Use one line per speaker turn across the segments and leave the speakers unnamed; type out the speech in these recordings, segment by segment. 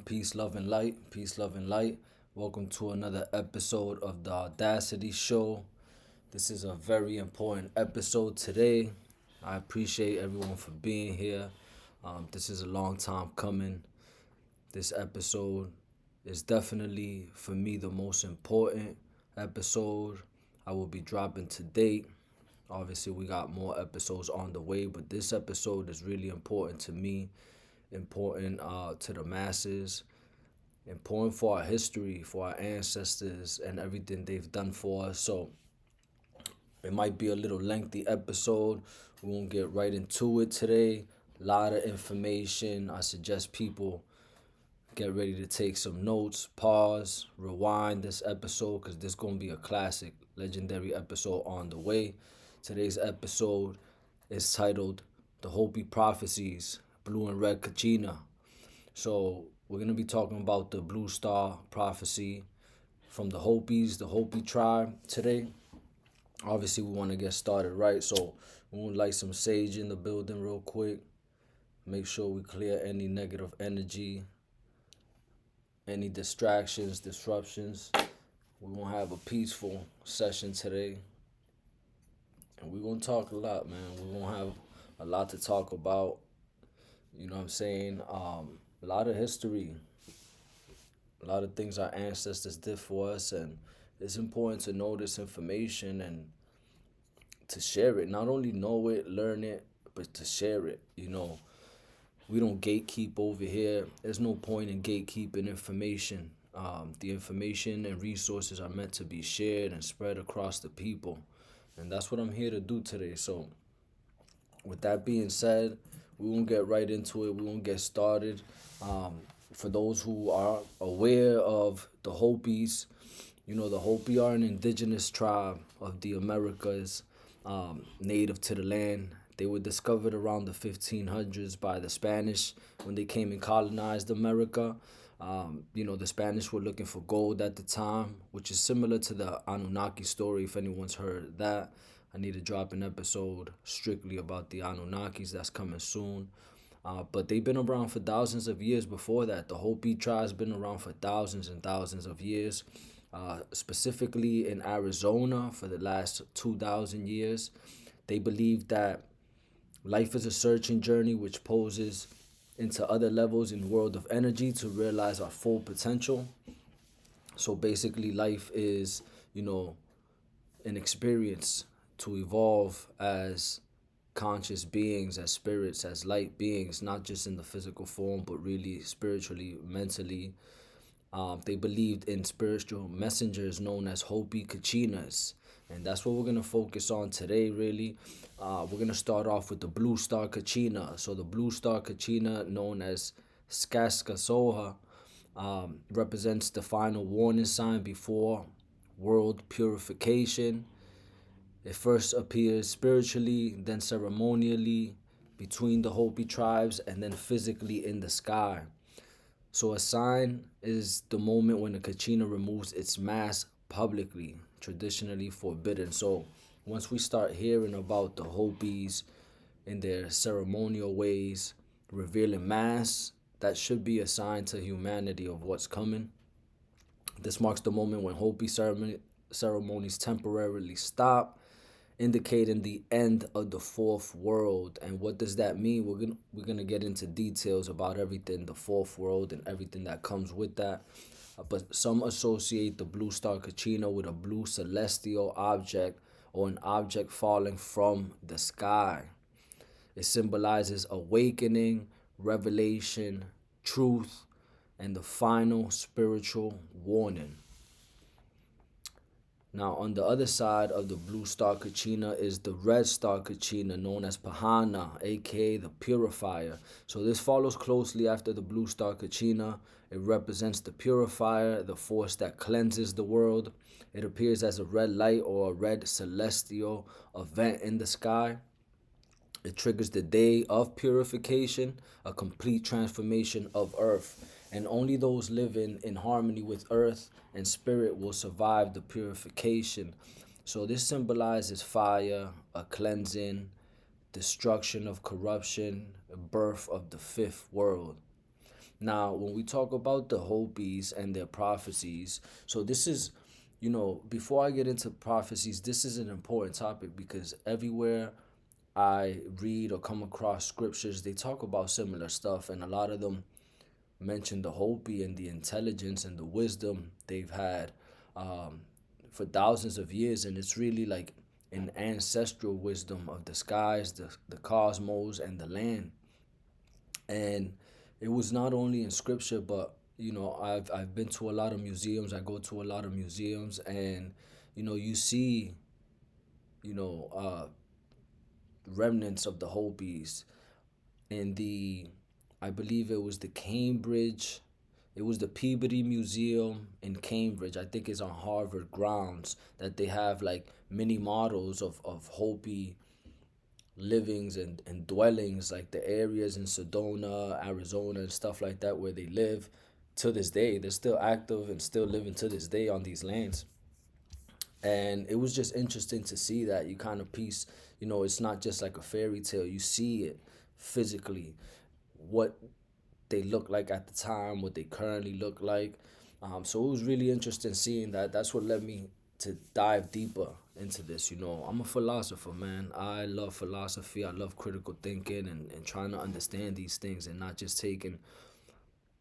Peace, love, and light. Peace, love, and light. Welcome to another episode of the Audacity Show. This is a very important episode today. I appreciate everyone for being here. This is a long time coming. This episode is definitely, for me, the most important episode I will be dropping to date. Obviously, we got more episodes on the way, but this episode is really important to me, important to the masses, important for our history, for our ancestors, and everything they've done for us. So it might be a little lengthy episode. We won't get right into it today. A lot of information. I suggest people get ready to take some notes, pause, rewind this episode, because this is going to be a classic, legendary episode on the way. Today's episode is titled The Hopi Prophecies, Blue and Red Kachina. So we're going to be talking about the Blue Star prophecy from the Hopis, the Hopi tribe today. Obviously, we want to get started right, so we want to light some sage in the building real quick. Make sure we clear any negative energy, any distractions, disruptions. We won't have a peaceful session today. And we're going to talk a lot, man. We won't have a lot to talk about. You know what I'm saying? A lot of history. A lot of things our ancestors did for us. And it's important to know this information and to share it. Not only know it, learn it, but to share it. You know, we don't gatekeep over here. There's no point in gatekeeping information. The information and resources are meant to be shared and spread across the people. And that's what I'm here to do today. So with that being said, we won't get right into it. We won't get started. For those who are aware of the Hopis, you know, the Hopi are an indigenous tribe of the Americas, native to the land. They were discovered around the 1500s by the Spanish when they came and colonized America. You know, the Spanish were looking for gold at the time, which is similar to the Anunnaki story, if anyone's heard that. I need to drop an episode strictly about the Anunnakis. That's coming soon. But they've been around for thousands of years before that. The Hopi tribe's been around for thousands and thousands of years, specifically in Arizona for the last 2,000 years. They believe that life is a searching journey which poses into other levels in the world of energy to realize our full potential. So basically life is, you know, an experience to evolve as conscious beings, as spirits, as light beings, not just in the physical form, but really spiritually, mentally. They believed in spiritual messengers known as Hopi Kachinas. And that's what we're going to focus on today, really. We're going to start off with the Blue Star Kachina. So the Blue Star Kachina, known as Skaskasoha, represents the final warning sign before world purification. It first appears spiritually, then ceremonially between the Hopi tribes, and then physically in the sky. So a sign is the moment when the Kachina removes its mask publicly, traditionally forbidden. So once we start hearing about the Hopis in their ceremonial ways, revealing masks, that should be a sign to humanity of what's coming. This marks the moment when Hopi ceremonies temporarily stop, indicating the end of the fourth world. And what does that mean? We're gonna get into details about everything, the fourth world and everything that comes with that. But some associate the Blue Star Kachina with a blue celestial object or an object falling from the sky. It symbolizes awakening, revelation, truth, and the final spiritual warning. Now, on the other side of the Blue Star Kachina is the Red Star Kachina, known as Pahana, aka the Purifier. So this follows closely after the Blue Star Kachina. It represents the Purifier, the force that cleanses the world. It appears as a red light or a red celestial event in the sky. It triggers the day of purification, a complete transformation of Earth. And only those living in harmony with Earth and Spirit will survive the purification. So this symbolizes fire, a cleansing, destruction of corruption, birth of the fifth world. Now, when we talk about the Hopis and their prophecies, so this is, before I get into prophecies, this is an important topic because everywhere I read or come across scriptures, they talk about similar stuff, and a lot of them mention the Hopi and the intelligence and the wisdom they've had um, for thousands of years, and it's really like an ancestral wisdom of the skies, the cosmos, and the land. And it was not only in scripture, but I've been to a lot of museums. I go to a lot of museums, and you see you know uh, remnants of the Hopis in the, I believe it was the Cambridge, it was the Peabody Museum in Cambridge. I think it's on Harvard grounds that they have like mini models of Hopi livings and dwellings, like the areas in Sedona, Arizona, and stuff like that where they live to this day. They're still active and still living to this day on these lands. And it was just interesting to see that you kind of piece, it's not just like a fairy tale. You see it physically, what they look like at the time, what they currently look like. So it was really interesting seeing that. That's what led me to dive deeper into this. I'm a philosopher, man. I love philosophy. I love critical thinking and trying to understand these things and not just taking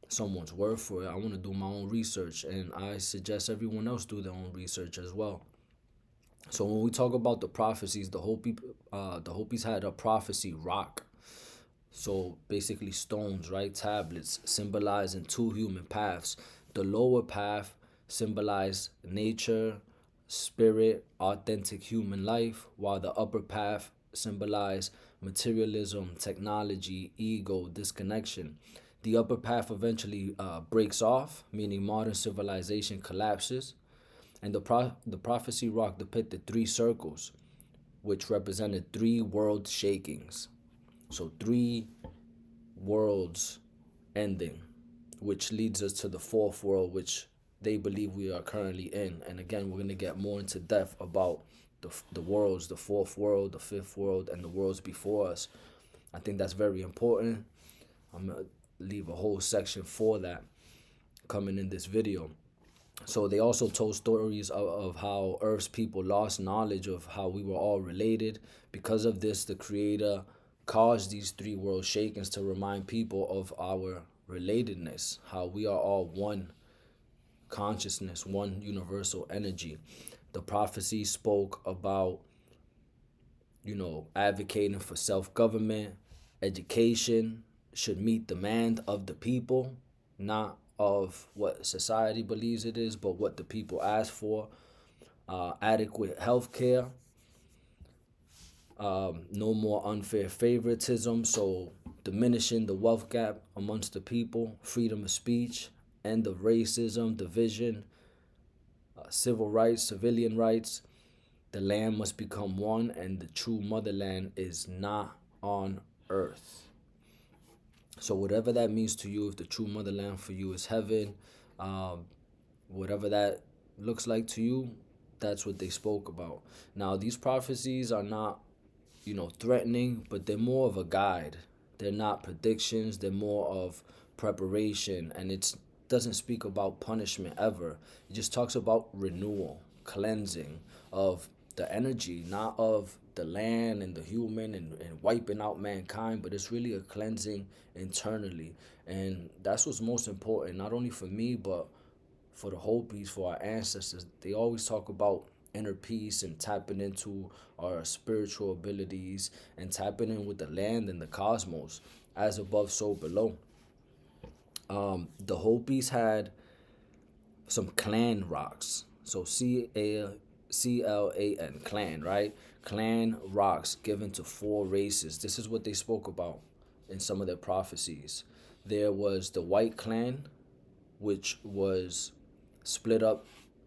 someone's word for it. I want to do my own research, and I suggest everyone else do their own research as well. So when we talk about the prophecies, the Hopis had a prophecy rock. So basically stones, right? Tablets symbolizing two human paths. The lower path symbolized nature, spirit, authentic human life, while the upper path symbolized materialism, technology, ego, disconnection. The upper path eventually breaks off, meaning modern civilization collapses, and the prophecy rock depicted three circles, which represented three world shakings. So three worlds ending, which leads us to the fourth world, which they believe we are currently in. And again, we're going to get more into depth about the worlds, the fourth world, the fifth world, and the worlds before us. I think that's very important. I'm going to leave a whole section for that coming in this video. So they also told stories of how Earth's people lost knowledge of how we were all related. Because of this, the Creator caused these three world shakings to remind people of our relatedness, how we are all one consciousness, one universal energy. The prophecy spoke about, advocating for self-government, education should meet demand of the people, not of what society believes it is, but what the people ask for. Adequate health care, no more unfair favoritism, so diminishing the wealth gap amongst the people, freedom of speech, end of racism, division, civil rights, civilian rights. The land must become one, and the true motherland is not on earth. So whatever that means to you, if the true motherland for you is heaven, um, whatever that looks like to you, that's what they spoke about. Now, these prophecies are not, threatening, but they're more of a guide. They're not predictions. They're more of preparation, and it doesn't speak about punishment ever. It just talks about renewal, cleansing of the energy, not of the land and the human and wiping out mankind, but it's really a cleansing internally. And that's what's most important, not only for me, but for the Hopis, for our ancestors. They always talk about inner peace and tapping into our spiritual abilities and tapping in with the land and the cosmos, as above, so below. The Hopis had some clan rocks. So CLAN, clan, right? Clan rocks given to four races. This is what they spoke about in some of their prophecies. There was the white clan, which was split up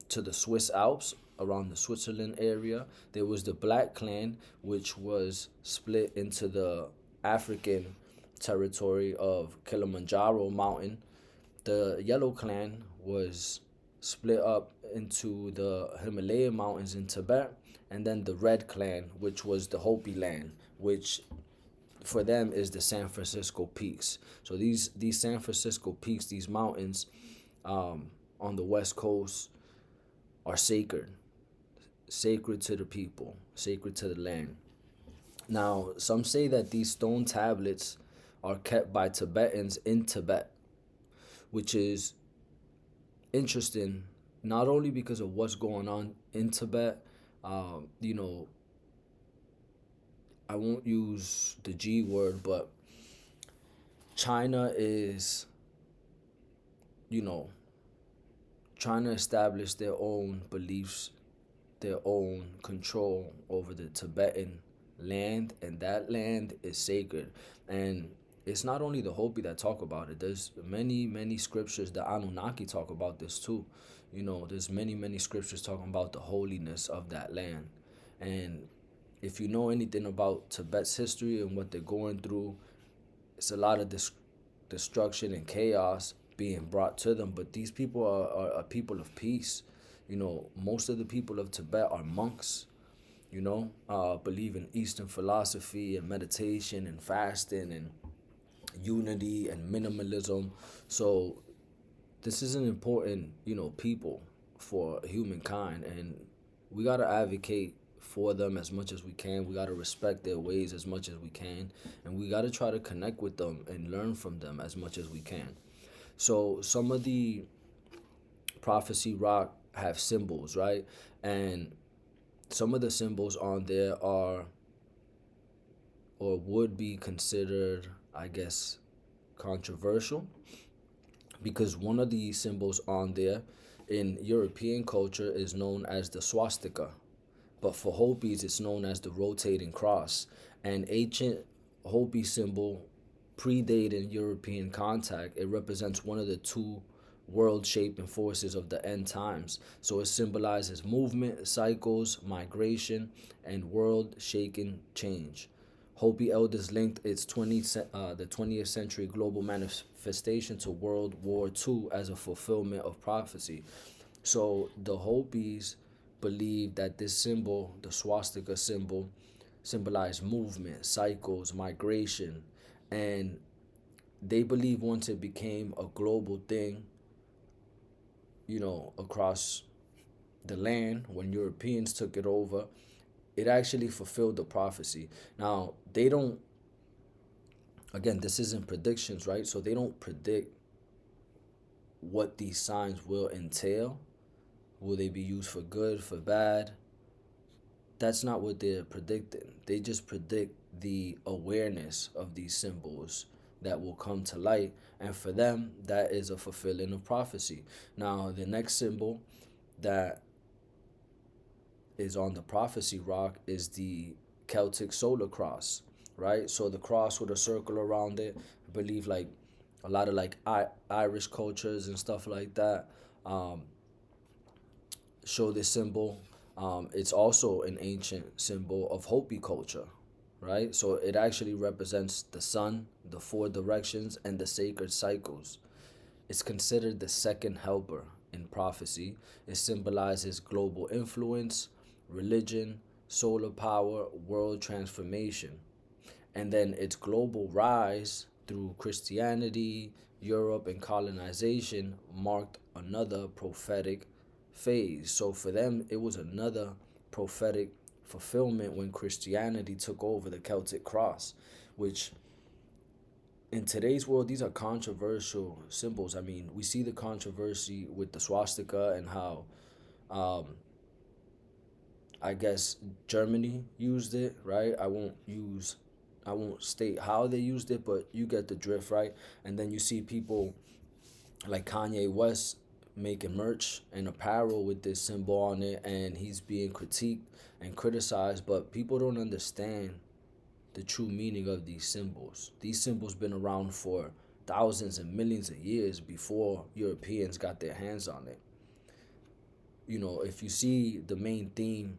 to the Swiss Alps around the Switzerland area. There was the black clan, which was split into the African territory of Kilimanjaro mountain. The yellow clan was split up into the Himalayan mountains in Tibet, and then the red clan, which was the Hopi land, which for them is the San Francisco peaks. So these San Francisco peaks, these mountains on the West Coast are sacred to the people, sacred to the land. Now, some say that these stone tablets are kept by Tibetans in Tibet, which is interesting, not only because of what's going on in Tibet. You know, I won't use the G word, but China is, you know, trying to establish their own beliefs, their own control over the Tibetan land, and that land is sacred. And it's not only the Hopi that talk about it. There's many scriptures. The Anunnaki talk about this too. You know, there's many scriptures talking about the holiness of that land. And if you know anything about Tibet's history and what they're going through, it's a lot of destruction and chaos being brought to them. But these people are people of peace. You know, most of the people of Tibet are monks, you know, believe in Eastern philosophy and meditation and fasting and unity and minimalism. So this is an important, you know, people for humankind, and we got to advocate for them as much as we can. We got to respect their ways as much as we can, and we got to try to connect with them and learn from them as much as we can. So some of the prophecy rock have symbols, right? And some of the symbols on there are or would be considered, I guess, controversial, because one of the symbols on there in European culture is known as the swastika, but for Hopis it's known as the rotating cross. An ancient Hopi symbol predating European contact. It represents one of the two world shaping forces of the end times. So it symbolizes movement, cycles, migration, and world shaking change. Hopi elders linked the 20th century global manifestation to World War II as a fulfillment of prophecy. So the Hopis believe that this symbol, the swastika symbol, symbolized movement, cycles, migration, and they believe once it became a global thing, you know, across the land, when Europeans took it over, it actually fulfilled the prophecy. Now, they don't, again, this isn't predictions, right? So they don't predict what these signs will entail. Will they be used for good, for bad? That's not what they're predicting. They just predict the awareness of these symbols that will come to light. And for them, that is a fulfilling of prophecy. Now, the next symbol that is on the prophecy rock is the Celtic solar cross, right? So the cross with a circle around it. I believe like a lot of like Irish cultures and stuff like that show this symbol. It's also an ancient symbol of Hopi culture, right? So it actually represents the sun, the four directions, and the sacred cycles. It's considered the second helper in prophecy. It symbolizes global influence, religion, solar power, world transformation. And then its global rise through Christianity, Europe, and colonization marked another prophetic phase. So for them, it was another prophetic fulfillment when Christianity took over the Celtic cross, which in today's world, these are controversial symbols. I mean, we see the controversy with the swastika and how, um, I guess, Germany used it, right? I won't state how they used it, but you get the drift, right? And then you see people like Kanye West making merch and apparel with this symbol on it, and he's being critiqued and criticized, but people don't understand the true meaning of these symbols. These symbols been around for thousands and millions of years before Europeans got their hands on it. You know, if you see the main theme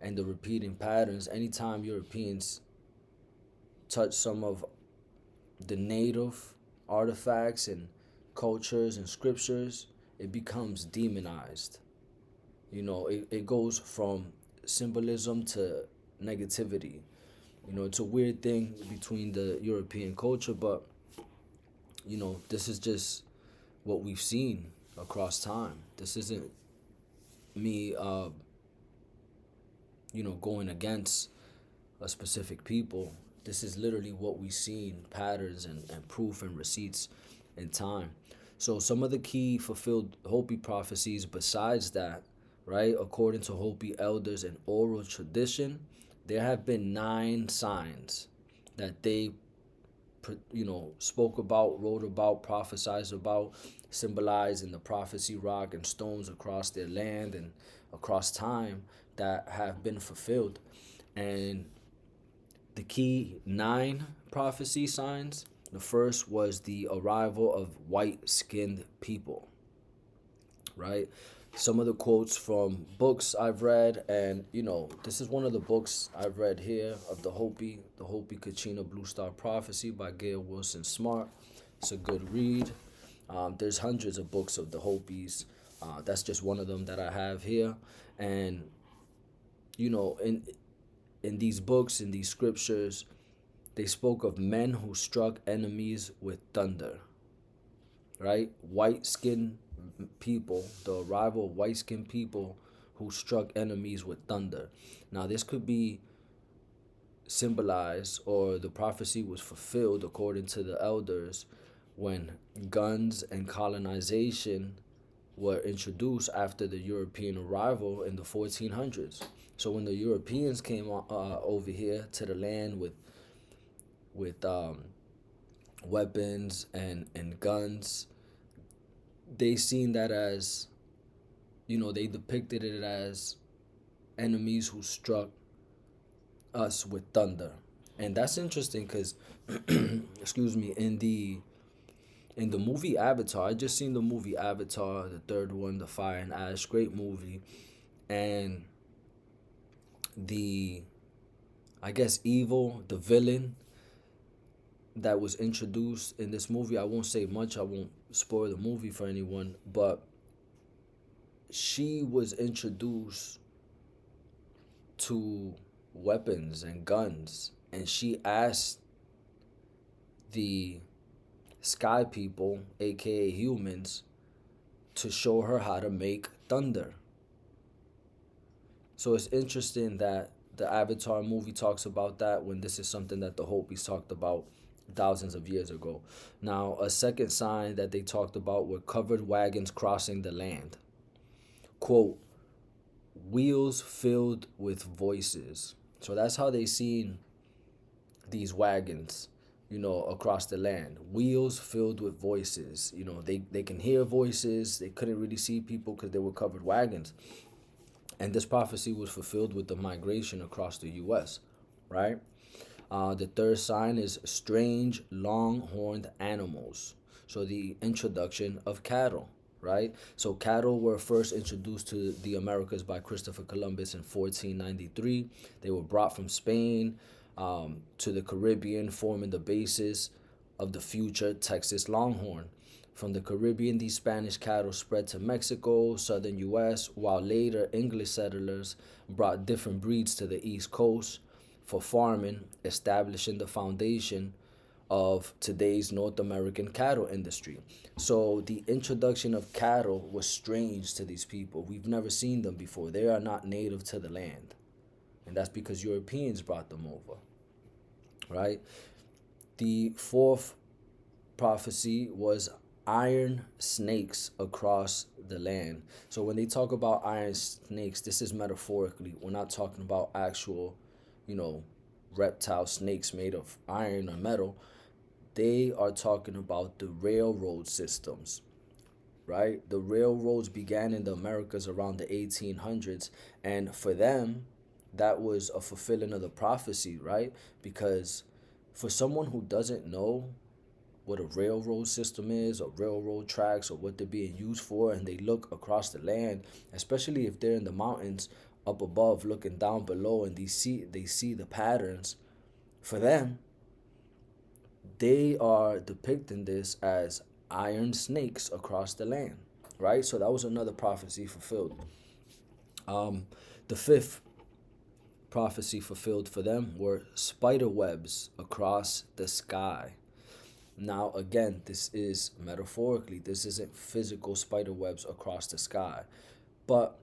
and the repeating patterns, anytime Europeans touch some of the native artifacts and cultures and scriptures, it becomes demonized. You know, it goes from symbolism to negativity. It's a weird thing between the European culture, but this is just what we've seen across time. This isn't me, going against a specific people. This is literally what we've seen, patterns and proof and receipts in time. So some of the key fulfilled Hopi prophecies besides that, right, according to Hopi elders and oral tradition, there have been 9 signs that they spoke about, wrote about, prophesied about, symbolized in the prophecy rock and stones across their land and across time that have been fulfilled. And the key 9 prophecy signs, the first was the arrival of white-skinned people, right? Some of the quotes from books I've read, and this is one of the books I've read here of the Hopi Kachina Blue Star Prophecy by Gail Wilson Smart. It's a good read. There's hundreds of books of the Hopis. That's just one of them that I have here. And in these books, in these scriptures, they spoke of men who struck enemies with thunder, right? White-skinned people, the arrival of white-skinned people who struck enemies with thunder. Now, this could be symbolized, or the prophecy was fulfilled according to the elders when guns and colonization were introduced after the European arrival in the 1400s. So when the Europeans came over here to the land with weapons and guns, they seen that as, they depicted it as enemies who struck us with thunder. And that's interesting because, excuse me, in the movie Avatar, I just seen the movie Avatar, the third one, the Fire and Ash, great movie. And the, I guess, the villain that was introduced in this movie, I won't say much, I won't spoil the movie for anyone, but she was introduced to weapons and guns, and she asked the sky people, aka humans, to show her how to make thunder. So it's interesting that the Avatar movie talks about that when this is something that the Hopis talked about thousands of years ago. Now, a second sign that they talked about were covered wagons crossing the land. Quote, wheels filled with voices. So that's how they seen these wagons, across the land. Wheels filled with voices. They can hear voices. They couldn't really see people because they were covered wagons. And this prophecy was fulfilled with the migration across the U.S., right? The third sign is strange, long-horned animals. So the introduction of cattle, right? So cattle were first introduced to the Americas by Christopher Columbus in 1493. They were brought from Spain to the Caribbean, forming the basis of the future Texas Longhorn. From the Caribbean, these Spanish cattle spread to Mexico, southern U.S., while later English settlers brought different breeds to the East Coast for farming, establishing the foundation of today's North American cattle industry. So the introduction of cattle was strange to these people. We've never seen them before. They are not native to the land. And that's because Europeans brought them over, right? The fourth prophecy was iron snakes across the land. So when they talk about iron snakes, this is metaphorically. We're not talking about actual, reptile snakes made of iron or metal. They are talking about the railroad systems, right? The railroads began in the Americas around the 1800s, and for them, that was a fulfilling of the prophecy, right? Because for someone who doesn't know what a railroad system is, or railroad tracks, or what they're being used for, and they look across the land, especially if they're in the mountains up above looking down below, and they see the patterns, for them, they are depicting this as iron snakes across the land, right? So that was another prophecy fulfilled. The fifth prophecy fulfilled for them were spider webs across the sky. Now, again, this is metaphorically, this isn't physical spider webs across the sky, but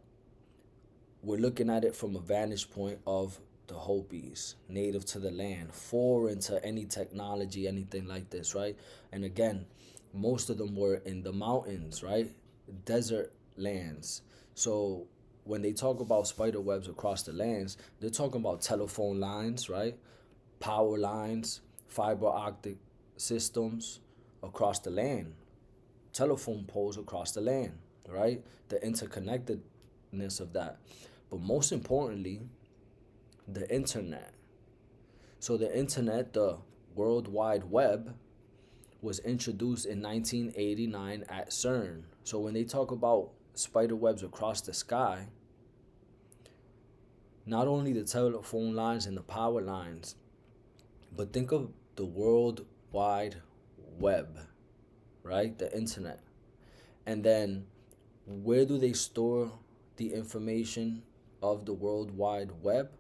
we're looking at it from a vantage point of the Hopis, native to the land, foreign to any technology, anything like this, right? And again, most of them were in the mountains, right? Desert lands. So when they talk about spider webs across the lands, they're talking about telephone lines, right? Power lines, fiber optic systems across the land, telephone poles across the land, right? The interconnectedness of that. But most importantly, the internet. So the internet, the World Wide Web, was introduced in 1989 at CERN. So when they talk about spider webs across the sky, not only the telephone lines and the power lines, but think of the World Wide Web, right? The internet. And then where do they store the information of the World Wide Web?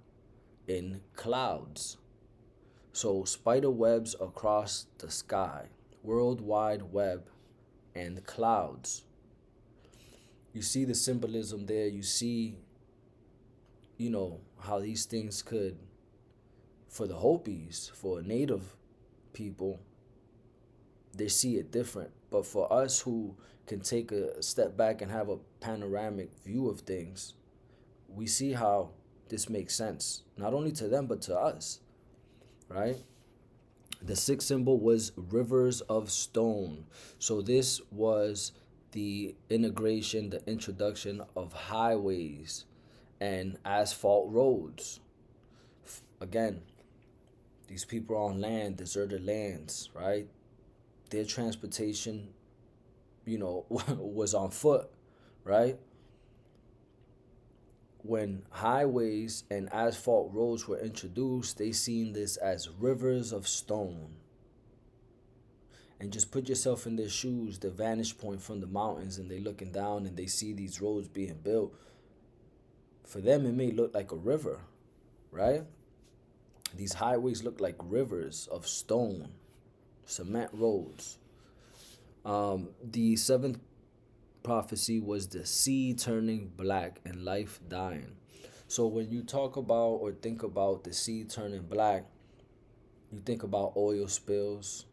In clouds. So spider webs across the sky, World Wide Web, and clouds. You see the symbolism there. You see, how these things could, for the Hopis, for native people, they see it different. But for us who can take a step back and have a panoramic view of things, we see how this makes sense, not only to them, but to us, right? The sixth symbol was rivers of stone. So this was the introduction of highways and asphalt roads. Again, these people are on land, deserted lands, right? Their transportation, was on foot, right? When highways and asphalt roads were introduced, they seen this as rivers of stone. And just put yourself in their shoes, the vantage point from the mountains, and they looking down and they see these roads being built. For them, it may look like a river, right? These highways look like rivers of stone, cement roads. The seventh prophecy was the sea turning black and life dying. So when you talk about or think about the sea turning black, you think about oil spills,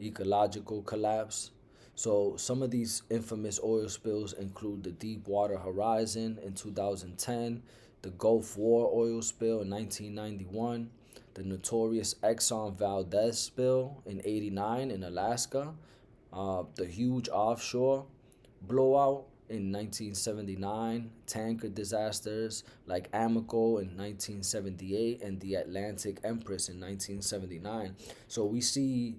ecological collapse. So some of these infamous oil spills include the Deepwater Horizon in 2010, the Gulf War oil spill in 1991, the notorious Exxon Valdez spill in '89 in Alaska, the huge offshore blowout in 1979, tanker disasters like Amoco in 1978, and the Atlantic Empress in 1979. So we see,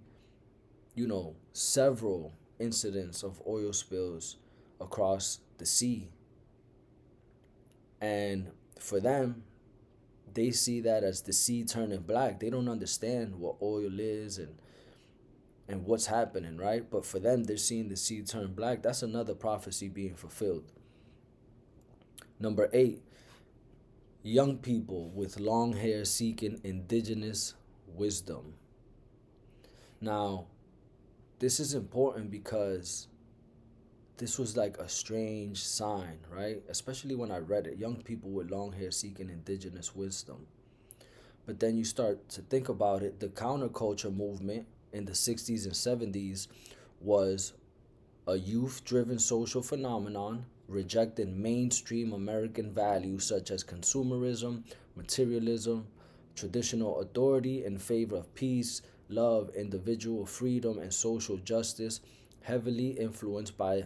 several incidents of oil spills across the sea. And for them, they see that as the sea turning black. They don't understand what oil is and what's happening, right? But for them, they're seeing the sea turn black. That's another prophecy being fulfilled. Number 8, young people with long hair seeking indigenous wisdom. Now, this is important because this was like a strange sign, right? Especially when I read it. Young people with long hair seeking indigenous wisdom. But then you start to think about it, the counterculture movement in the 60s and 70s was a youth-driven social phenomenon rejecting mainstream American values such as consumerism, materialism, traditional authority in favor of peace, love, individual freedom, and social justice, heavily influenced by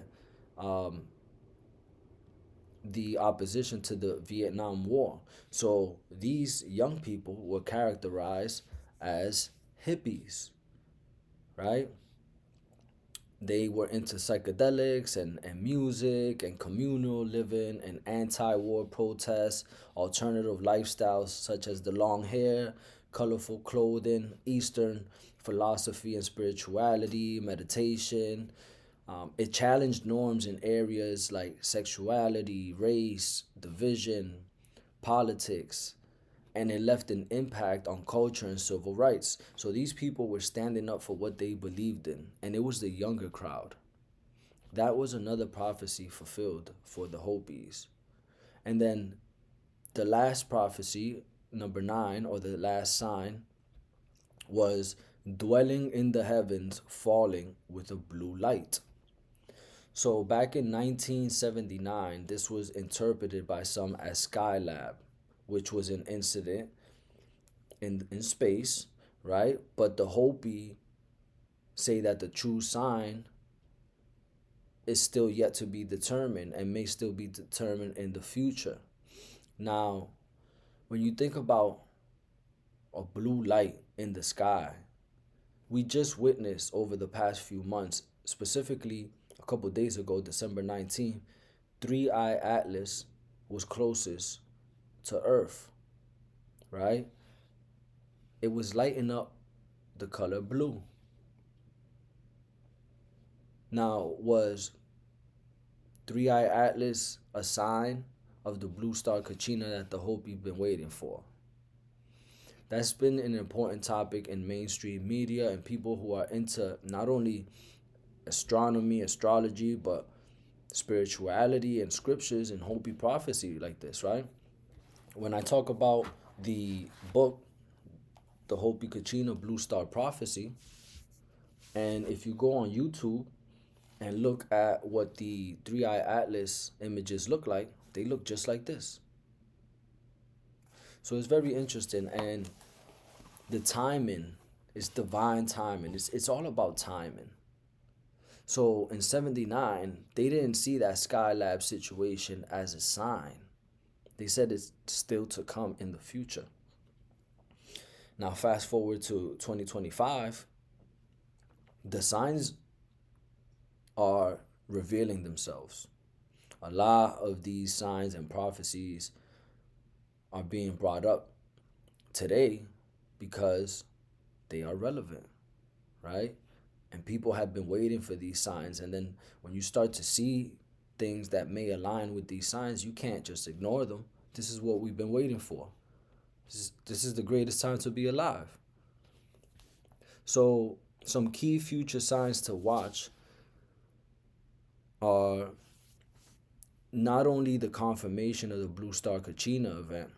the opposition to the Vietnam War. So these young people were characterized as hippies, right? They were into psychedelics and music and communal living and anti-war protests, alternative lifestyles such as the long hair, colorful clothing, Eastern philosophy and spirituality, meditation. It challenged norms in areas like sexuality, race, division, politics, and it left an impact on culture and civil rights. So these people were standing up for what they believed in, and it was the younger crowd. That was another prophecy fulfilled for the Hopis. And then the last prophecy, number 9, or the last sign, was dwelling in the heavens, falling with a blue light. So back in 1979, this was interpreted by some as Skylab, which was an incident in space, right? But the Hopi say that the true sign is still yet to be determined and may still be determined in the future. Now, when you think about a blue light in the sky, we just witnessed over the past few months, specifically a couple days ago, December 19th, Three-Eye Atlas was closest to Earth, right? It was lighting up the color blue. Now, was Three-Eye Atlas a sign of the blue star Kachina that the Hopi been waiting for? That's been an important topic in mainstream media and people who are into not only astronomy, astrology, but spirituality and scriptures and Hopi prophecy like this, right? When I talk about the book, the Hopi Kachina Blue Star Prophecy, and if you go on YouTube and look at what the Three-Eye Atlas images look like, they look just like this. So it's very interesting, and the timing is divine timing. It's all about timing. So in 79, they didn't see that Skylab situation as a sign. They said it's still to come in the future. Now fast forward to 2025, the signs are revealing themselves. A lot of these signs and prophecies are being brought up today because they are relevant, right? And people have been waiting for these signs. And then when you start to see things that may align with these signs, you can't just ignore them. This is what we've been waiting for. This is the greatest time to be alive. So some key future signs to watch are not only the confirmation of the Blue Star Kachina event,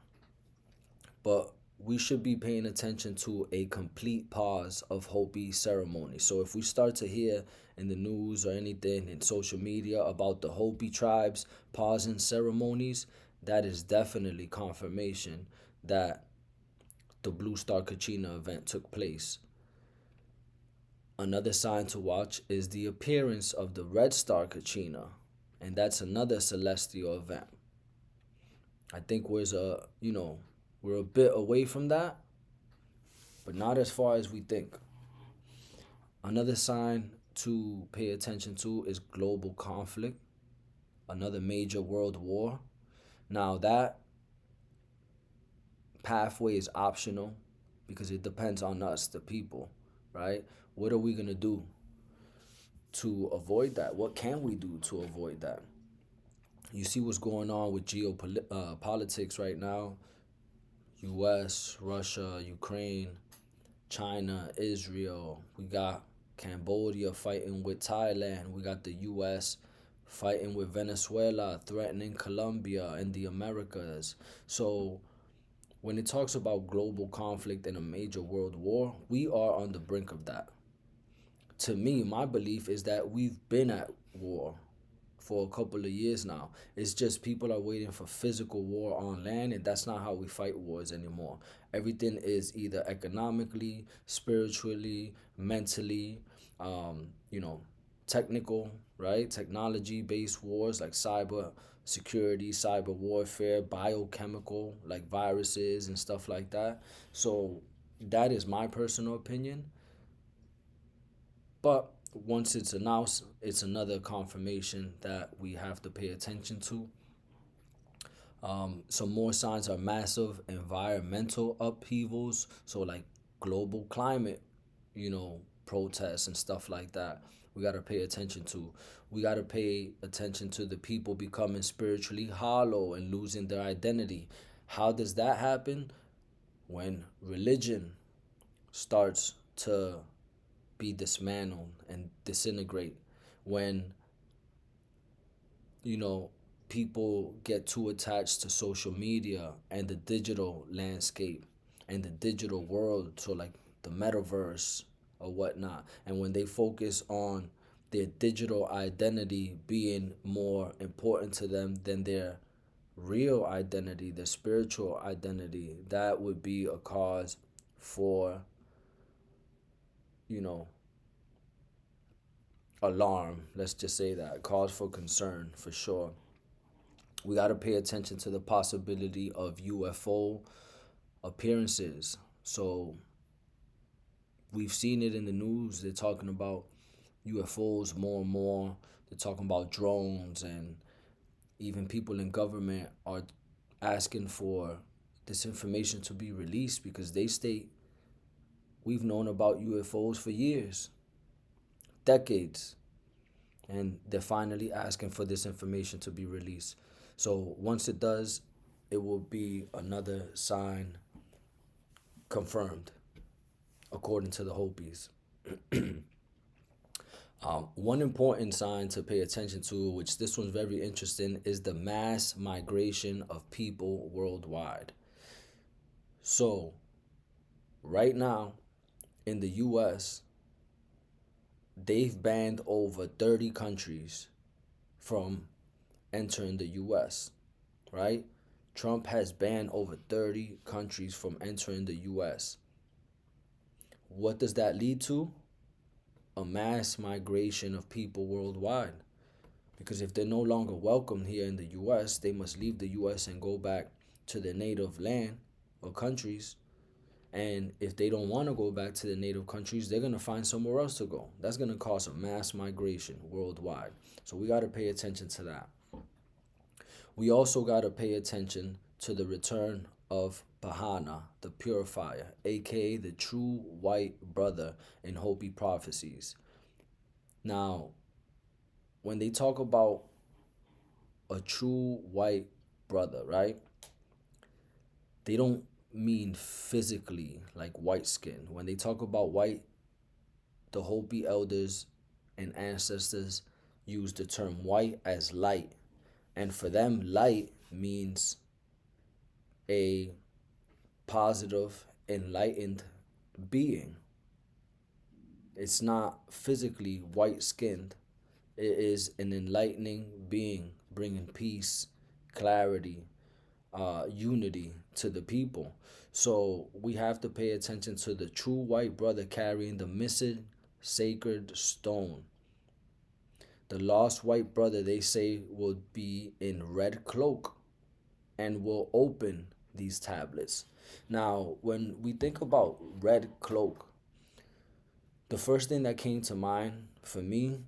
but we should be paying attention to a complete pause of Hopi ceremony. So if we start to hear in the news or anything in social media about the Hopi tribes pausing ceremonies, that is definitely confirmation that the Blue Star Kachina event took place. Another sign to watch is the appearance of the Red Star Kachina, and that's another celestial event. I think we're a bit away from that, but not as far as we think. Another sign to pay attention to is global conflict, another major world war. Now that pathway is optional because it depends on us, the people, right? What are we going to do to avoid that? What can we do to avoid that? You see what's going on with geopolitics right now. U.S., Russia, Ukraine, China, Israel. We got Cambodia fighting with Thailand. We got the U.S. fighting with Venezuela, threatening Colombia and the Americas. So when it talks about global conflict and a major world war, we are on the brink of that. To me, my belief is that we've been at war for a couple of years now. It's just people are waiting for physical war on land, and that's not how we fight wars anymore. Everything is either economically, spiritually, mentally, technical, right? Technology-based wars like cyber security, cyber warfare, biochemical, like viruses and stuff like that. So that is my personal opinion. But once it's announced, it's another confirmation that we have to pay attention to. Some more signs are massive environmental upheavals, so like global climate, protests and stuff like that. We got to pay attention to. We got to pay attention to the people becoming spiritually hollow and losing their identity. How does that happen? when religion starts to be dismantled and disintegrate, when, you know, people get too attached to social media and the digital landscape and the digital world, so like the metaverse or whatnot, and when they focus on their digital identity being more important to them than their real identity, their spiritual identity, that would be a cause for, you know, alarm. Let's just say that. Cause for concern, for sure. We got to pay attention to the possibility of UFO appearances. So we've seen it in the news. They're talking about UFOs more and more. They're talking about drones, and even people in government are asking for this information to be released because they state we've known about UFOs for years, decades, and they're finally asking for this information to be released. So once it does, it will be another sign confirmed, according to the Hopis. One important sign to pay attention to, which this one's very interesting, is the mass migration of people worldwide. So, right now in the US, they've banned over 30 countries from entering the US, right? Trump has banned over 30 countries from entering the US. What does that lead to? A mass migration of people worldwide. Because if they're no longer welcome here in the US, they must leave the US and go back to their native land or countries. And if they don't want to go back to the native countries, they're going to find somewhere else to go. That's going to cause a mass migration worldwide. So we got to pay attention to that. We also got to pay attention to the return of Pahana, the purifier, aka the true white brother in Hopi prophecies. Now, when they talk about a true white brother, right? They don't mean physically like white skin. When they talk about white, the Hopi elders and ancestors use the term white as light. And for them, light means a positive, enlightened being. It's not physically white skinned, it is an enlightening being bringing peace, clarity, unity to the people. So we have to pay attention to the true white brother carrying the missing sacred stone. The lost white brother, they say, will be in red cloak and will open these tablets. Now, when we think about red cloak, the first thing that came to mind for me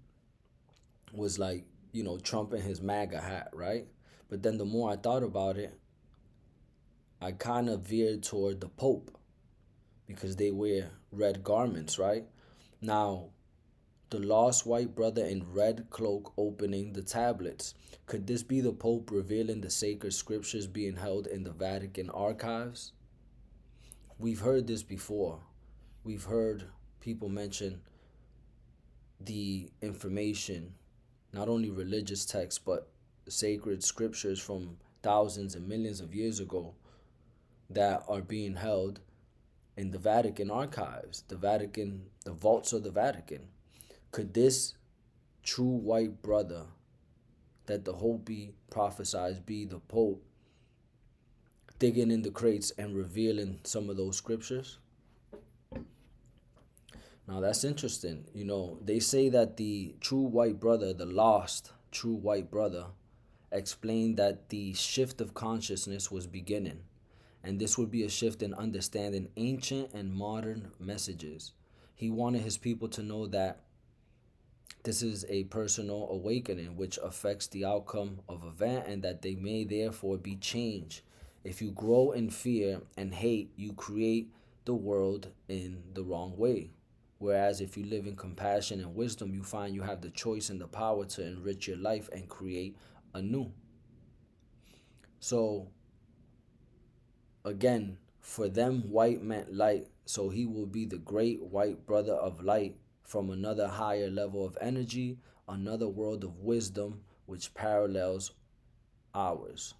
was like, Trump and his MAGA hat, right? But then the more I thought about it, I kind of veered toward the Pope because they wear red garments, right? Now, the lost white brother in red cloak opening the tablets. Could this be the Pope revealing the sacred scriptures being held in the Vatican archives? We've heard this before. We've heard people mention the information, not only religious texts, but sacred scriptures from thousands and millions of years ago that are being held in the Vatican archives, the vaults of the Vatican. Could this true white brother that the Hopi prophesies be the Pope digging in the crates and revealing some of those scriptures? Now that's interesting. They say that the true white brother, the lost true white brother, explained that the shift of consciousness was beginning. And this would be a shift in understanding ancient and modern messages. He wanted his people to know that this is a personal awakening which affects the outcome of event and that they may therefore be changed. If you grow in fear and hate, you create the world in the wrong way. Whereas if you live in compassion and wisdom, you find you have the choice and the power to enrich your life and create anew. So, again, For them, white meant light, so he will be the great white brother of light from another higher level of energy, another world of wisdom which parallels ours.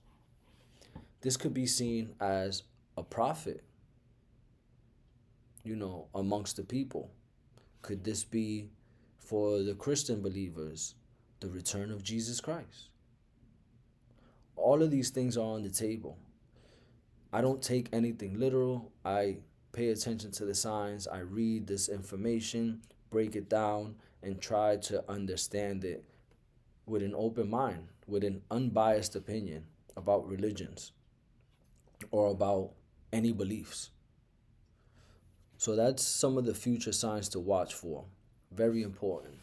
This could be seen as a prophet, amongst the people. Could this be for the Christian believers, the return of Jesus Christ? All of these things are on the table. I don't take anything literal. I pay attention to the signs. I read this information, break it down, and try to understand it with an open mind, with an unbiased opinion about religions or about any beliefs. So that's some of the future signs to watch for. Very important.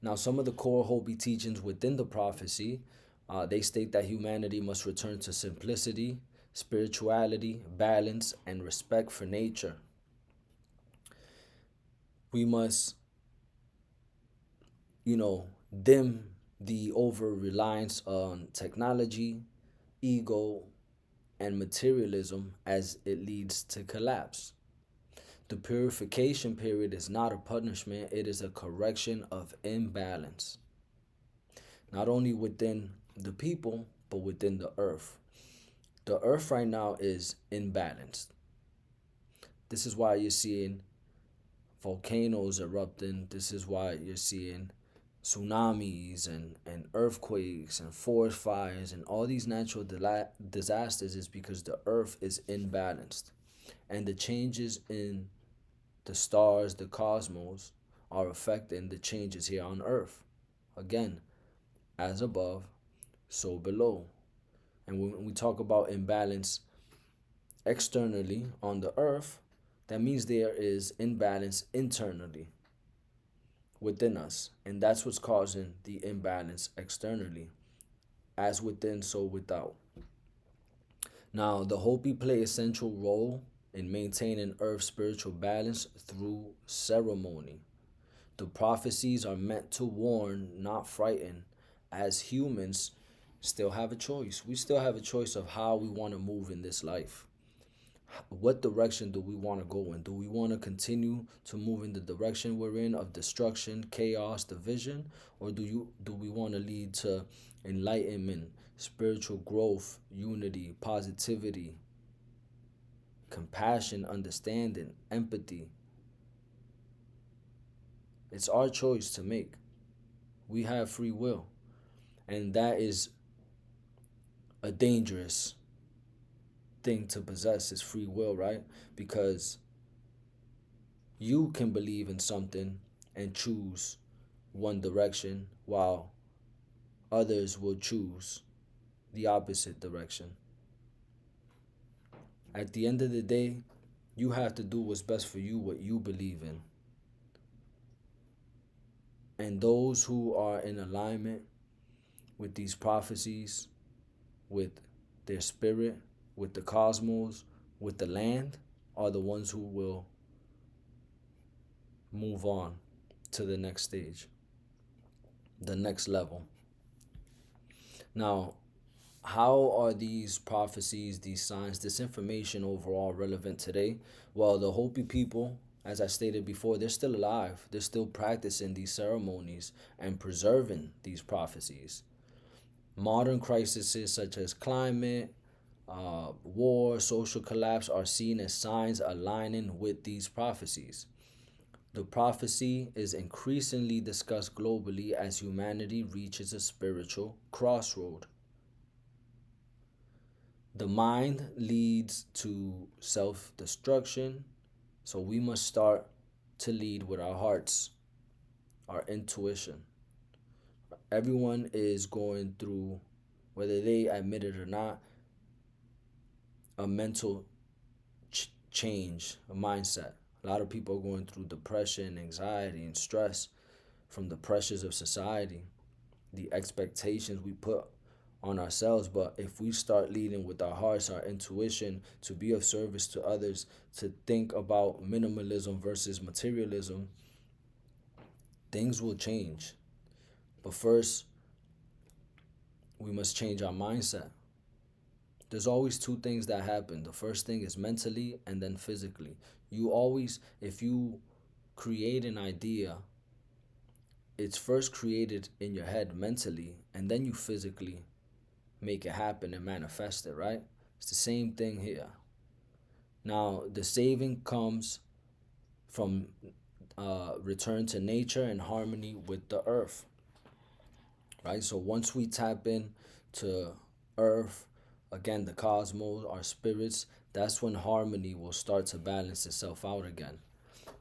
Now, some of the core Hopi teachings within the prophecy, they state that humanity must return to simplicity, spirituality, balance, and respect for nature. We must, dim the over reliance on technology, ego, and materialism as it leads to collapse. The purification period is not a punishment, it is a correction of imbalance, not only within the people, but within the earth. The earth right now is imbalanced. This is why you're seeing volcanoes erupting. This is why you're seeing tsunamis and earthquakes and forest fires and all these natural disasters is because the earth is imbalanced. And the changes in the stars, the cosmos, are affecting the changes here on earth. Again, as above, so below. And when we talk about imbalance externally on the earth, that means there is imbalance internally within us. And that's what's causing the imbalance externally. As within, so without. Now, the Hopi play a central role in maintaining Earth's spiritual balance through ceremony. The prophecies are meant to warn, not frighten, as humans still have a choice. We still have a choice of how we want to move in this life. What direction do we want to go in? Do we want to continue to move in the direction we're in of destruction, chaos, division, or do we want to lead to enlightenment, spiritual growth, unity, positivity, compassion, understanding, empathy? It's our choice to make. We have free will, and that is a dangerous thing to possess, is free will, right? Because you can believe in something and choose one direction while others will choose the opposite direction. At the end of the day, you have to do what's best for you, what you believe in. And those who are in alignment with these prophecies, with their spirit, with the cosmos, with the land, are the ones who will move on to the next stage, the next level. Now, how are these prophecies, these signs, this information overall relevant today? Well, the Hopi people, as I stated before, they're still alive. They're still practicing these ceremonies and preserving these prophecies. Modern crises such as climate, war, social collapse are seen as signs aligning with these prophecies. The prophecy is increasingly discussed globally as humanity reaches a spiritual crossroad. The mind leads to self-destruction, so we must start to lead with our hearts, our intuition. Everyone is going through, whether they admit it or not, a mental change, a mindset. A lot of people are going through depression, anxiety, and stress from the pressures of society, the expectations we put on ourselves. But if we start leading with our hearts, our intuition, to be of service to others, to think about minimalism versus materialism, things will change. But first, we must change our mindset There's always two things that happen. The first thing is mentally and then physically. You always, if you create an idea, it's first created in your head mentally, and then you physically make it happen and manifest it, right? It's the same thing here. Now, the saving comes from return to nature and harmony with the earth, right? So once we tap in to earth, again, the cosmos, our spirits, that's when harmony will start to balance itself out again.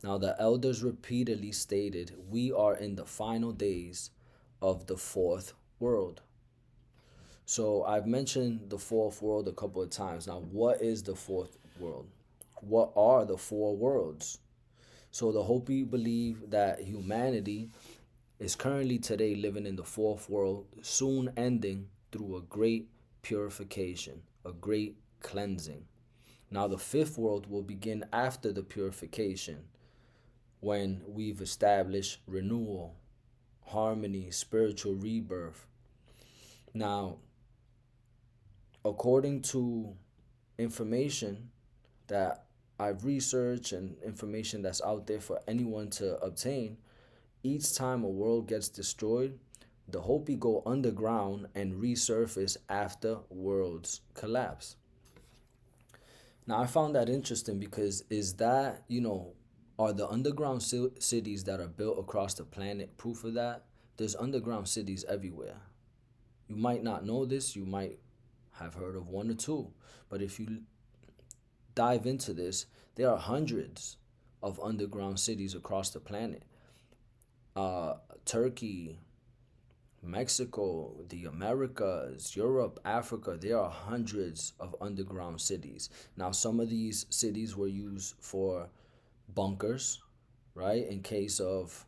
Now, the elders repeatedly stated, we are in the final days of the fourth world. So I've mentioned the fourth world a couple of times. Now, what is the fourth world? What are the four worlds? So the Hopi believe that humanity is currently today living in the fourth world, soon ending through a great purification, a great cleansing. Now, the fifth world will begin after the purification when we've established renewal, harmony, spiritual rebirth. Now, according to information that I've researched and information that's out there for anyone to obtain, each time a world gets destroyed, the Hopi go underground and resurface after worlds collapse. Now, I found that interesting because is that, are the underground cities that are built across the planet proof of that? There's underground cities everywhere. You might not know this, you might have heard of one or two, but if you dive into this, there are hundreds of underground cities across the planet. Turkey, Mexico, the Americas, Europe, Africa, there are hundreds of underground cities. Now, some of these cities were used for bunkers, right? In case of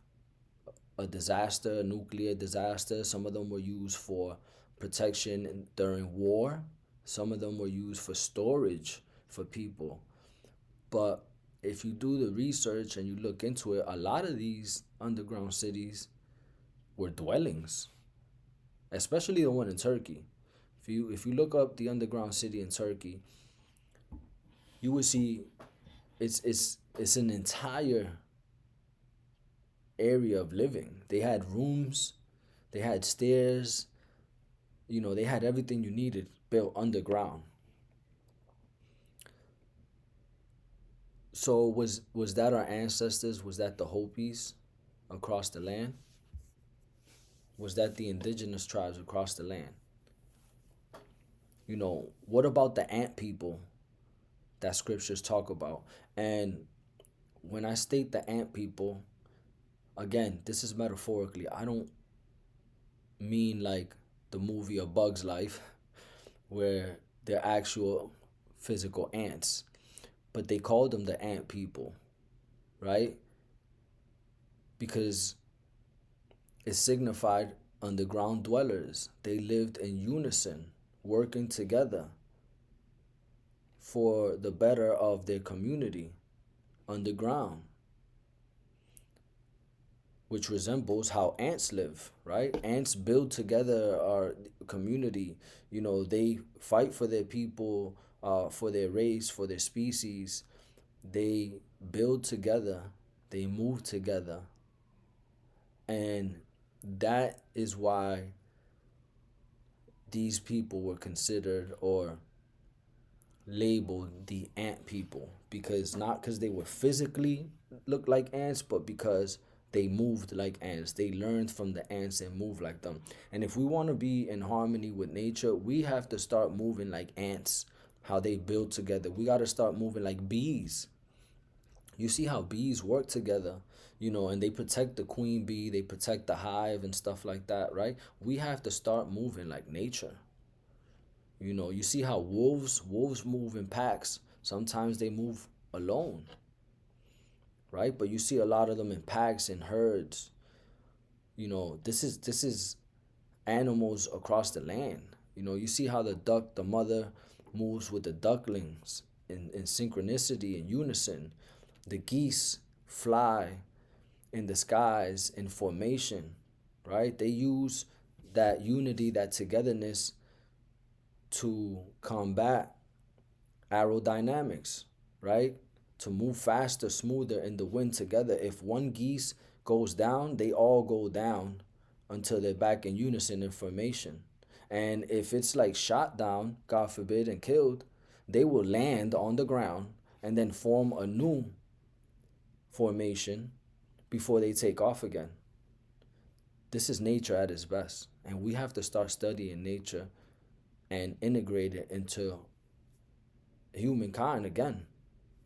a disaster, a nuclear disaster. Some of them were used for protection during war. Some of them were used for storage for people. But if you do the research and you look into it, a lot of these underground cities were dwellings, especially the one in Turkey. If you look up the underground city in Turkey, you will see it's an entire area of living. They had rooms, they had stairs, they had everything you needed built underground. So was that our ancestors? Was that the Hopis across the land? Was that the indigenous tribes across the land? What about the ant people that scriptures talk about? And when I state the ant people, again, this is metaphorically. I don't mean like the movie A Bug's Life, where they're actual physical ants, but they called them the ant people, right? Because it signified underground dwellers. They lived in unison, working together for the better of their community underground, which resembles how ants live, right? Ants build together our community. They fight for their people, for their race, for their species. They build together, they move together. And that is why these people were considered or labeled the ant people, because not because they were physically looked like ants, but because they moved like ants. They learned from the ants and moved like them. And if we want to be in harmony with nature, we have to start moving like ants, how they build together. We got to start moving like bees. You see how bees work together, and they protect the queen bee, they protect the hive and stuff like that, right? We have to start moving like nature. You see how wolves move in packs. Sometimes they move alone, right? But you see a lot of them in packs and herds. This is animals across the land. You see how the mother moves with the ducklings in synchronicity and unison. The geese fly in the skies in formation, right? They use that unity, that togetherness to combat aerodynamics, right? To move faster, smoother in the wind together. If one geese goes down, they all go down until they're back in unison in formation. And if it's like shot down, God forbid, and killed, they will land on the ground and then form a new formation before they take off again. This is nature at its best. And we have to start studying nature and integrate it into humankind again,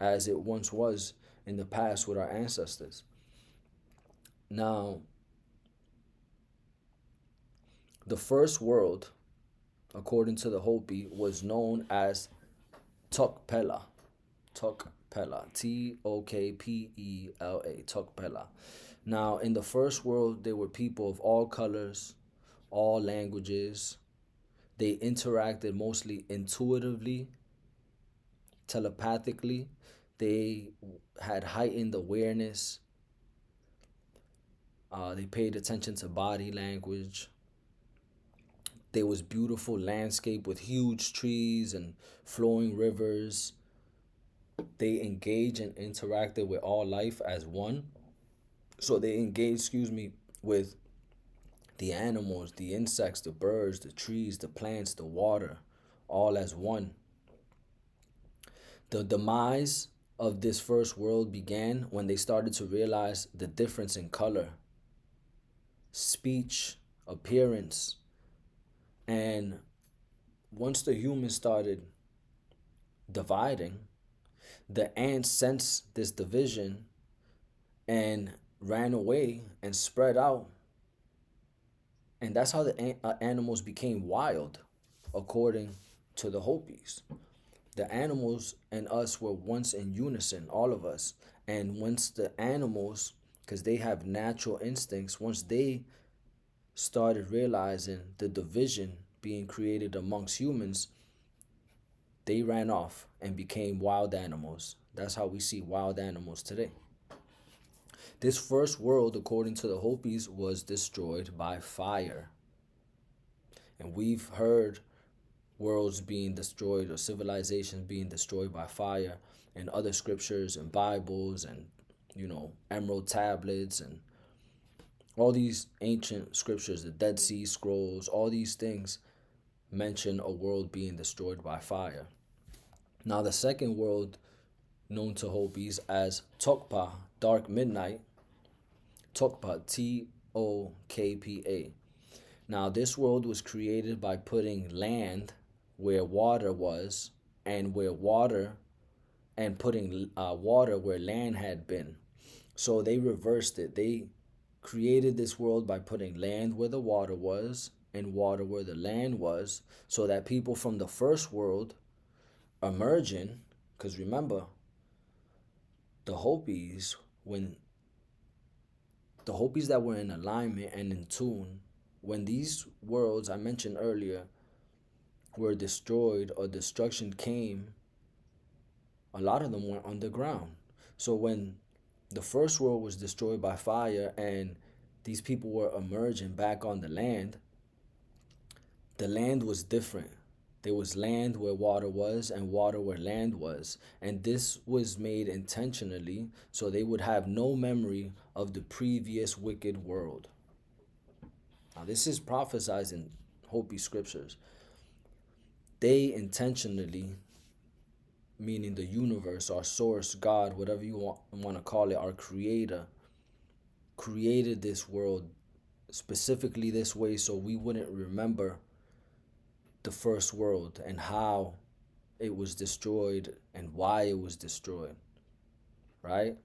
as it once was in the past with our ancestors. Now, the first world, according to the Hopi, was known as Tokpela. Tokpela. Tokpela. Tokpela. Now, in the first world, there were people of all colors, all languages. They interacted mostly intuitively, telepathically. They had heightened awareness. They paid attention to body language. There was beautiful landscape with huge trees and flowing rivers. They engaged and interacted with all life as one. So they engaged, with the animals, the insects, the birds, the trees, the plants, the water, all as one. The demise of this first world began when they started to realize the difference in color, speech, appearance. And once the humans started dividing, the ants sensed this division and ran away and spread out. And that's how the animals became wild, according to the Hopis. The animals and us were once in unison, all of us. And once the animals, because they have natural instincts, once they started realizing the division being created amongst humans, they ran off and became wild animals. That's how we see wild animals today. This first world, according to the Hopis, was destroyed by fire. And we've heard worlds being destroyed or civilizations being destroyed by fire in other scriptures and Bibles and, emerald tablets and all these ancient scriptures, the Dead Sea Scrolls, all these things mention a world being destroyed by fire. Now, the second world, known to Hopis as Tokpa, dark midnight, Tokpa, Tokpa. Now, this world was created by putting land where water was, and putting water where land had been. So they reversed it. They created this world by putting land where the water was and water where the land was, so that people from the first world emerging, because remember, the Hopis, when the Hopis that were in alignment and in tune, when these worlds I mentioned earlier were destroyed or destruction came, a lot of them went underground. So when the first world was destroyed by fire and these people were emerging back on the land was different. There was land where water was and water where land was. And this was made intentionally so they would have no memory of the previous wicked world. Now, this is prophesied in Hopi scriptures. They intentionally, meaning the universe, our source, God, whatever you want to call it, our creator, created this world specifically this way so we wouldn't remember the first world and how it was destroyed and why it was destroyed, right?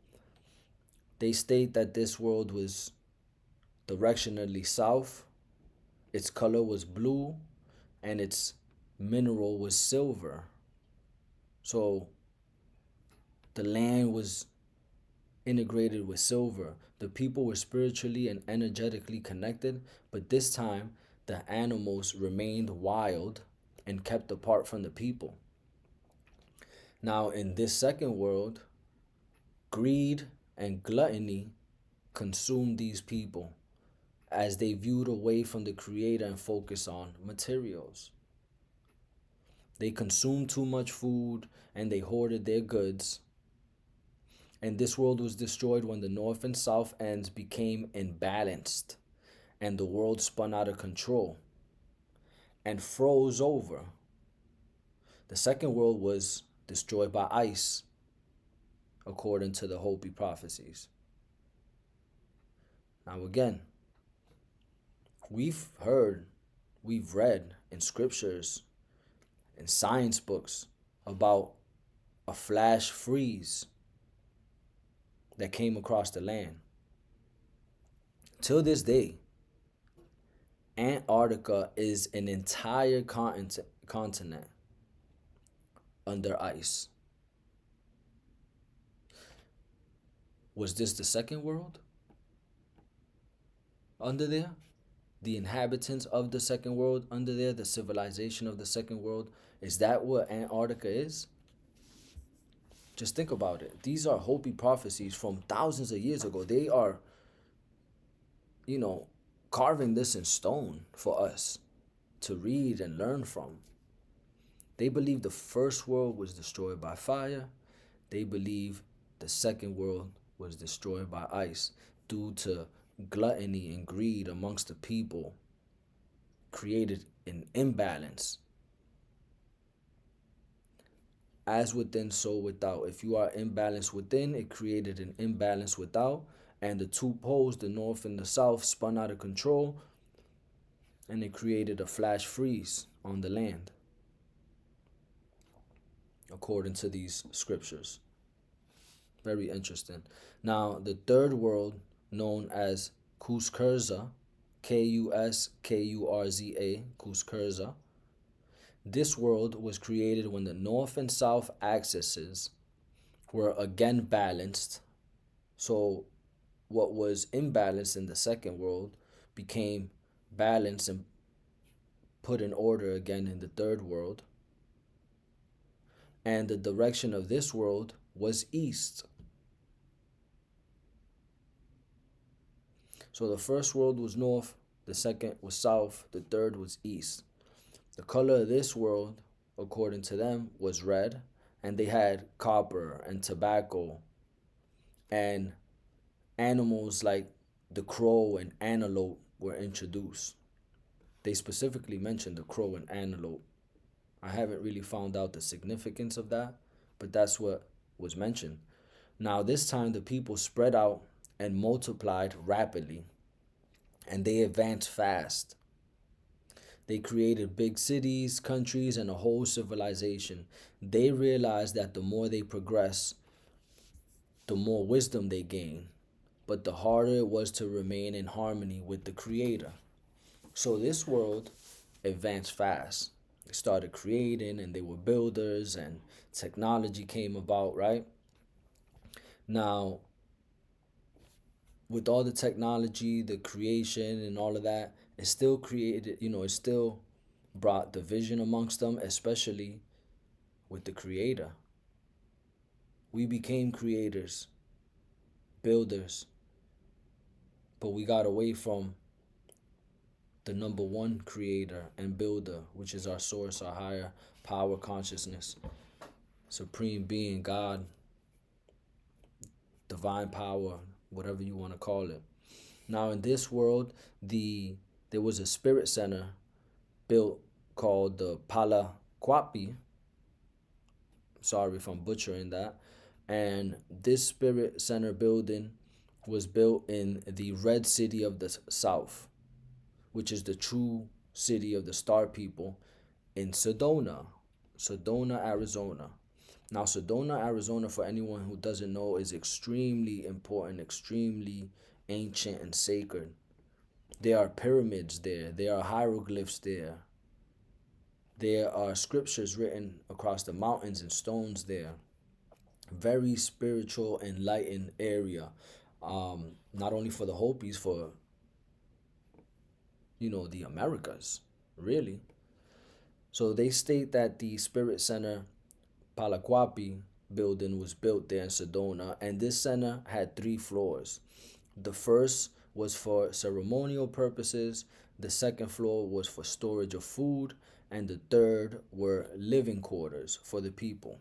They state that this world was directionally south, its color was blue, and its mineral was silver. So the land was integrated with silver. The people were spiritually and energetically connected, but this time the animals remained wild and kept apart from the people. Now, in this second world, greed and gluttony consumed these people as they viewed away from the Creator and focused on materials. They consumed too much food and they hoarded their goods. And this world was destroyed when the north and south ends became imbalanced and the world spun out of control and froze over. The second world was destroyed by ice, according to the Hopi prophecies. Now, again, we've heard, we've read in scriptures, in science books, about a flash freeze that came across the land. Till this day, Antarctica is an entire continent under ice. Was this the second world under there? The inhabitants of the second world under there, the civilization of the second world, is that what Antarctica is? Just think about it. These are Hopi prophecies from thousands of years ago. They are, you know, carving this in stone for us to read and learn from. They believe the first world was destroyed by fire. They believe the second world was destroyed by ice due to gluttony and greed amongst the people, created an imbalance. As within, so without. If you are imbalanced within, it created an imbalance without, and the two poles, the north and the south, spun out of control, and it created a flash freeze on the land, according to these scriptures. Very interesting. Now, the third world, known as Kuskurza, Kuskurza, Kuskurza. This world was created when the north and south axes were again balanced. So what was imbalanced in the second world became balanced and put in order again in the third world. And the direction of this world was east. So the first world was north, the second was south, the third was east. The color of this world, according to them, was red, and they had copper and tobacco and animals like the crow and antelope were introduced. They specifically mentioned the crow and antelope. I haven't really found out the significance of that, but that's what was mentioned. Now, this time the people spread out and multiplied rapidly, and they advanced fast. They created big cities, countries, and a whole civilization. They realized that the more they progress, the more wisdom they gain, but the harder it was to remain in harmony with the Creator. So this world advanced fast. They started creating, and they were builders, and technology came about, right? Now, with all the technology, the creation, and all of that, it still created, it still brought division amongst them, especially with the Creator. We became creators, builders, but we got away from the number one creator and builder, which is our source, our higher power consciousness, supreme being, God, divine power, whatever you want to call it. Now, in this world, there was a spirit center built called the Palakwapi. Sorry if I'm butchering that. And this spirit center building was built in the red city of the south, which is the true city of the star people, in Sedona, Arizona. Now, Sedona, Arizona, for anyone who doesn't know, is extremely important, extremely ancient and sacred. There are pyramids there. There are hieroglyphs there. There are scriptures written across the mountains and stones there. Very spiritual, enlightened area. Not only for the Hopis, for, the Americas, really. So they state that the Spirit Center Palakwapi building was built there in Sedona, and this center had 3 floors. The first was for ceremonial purposes, the second floor was for storage of food, and the third were living quarters for the people.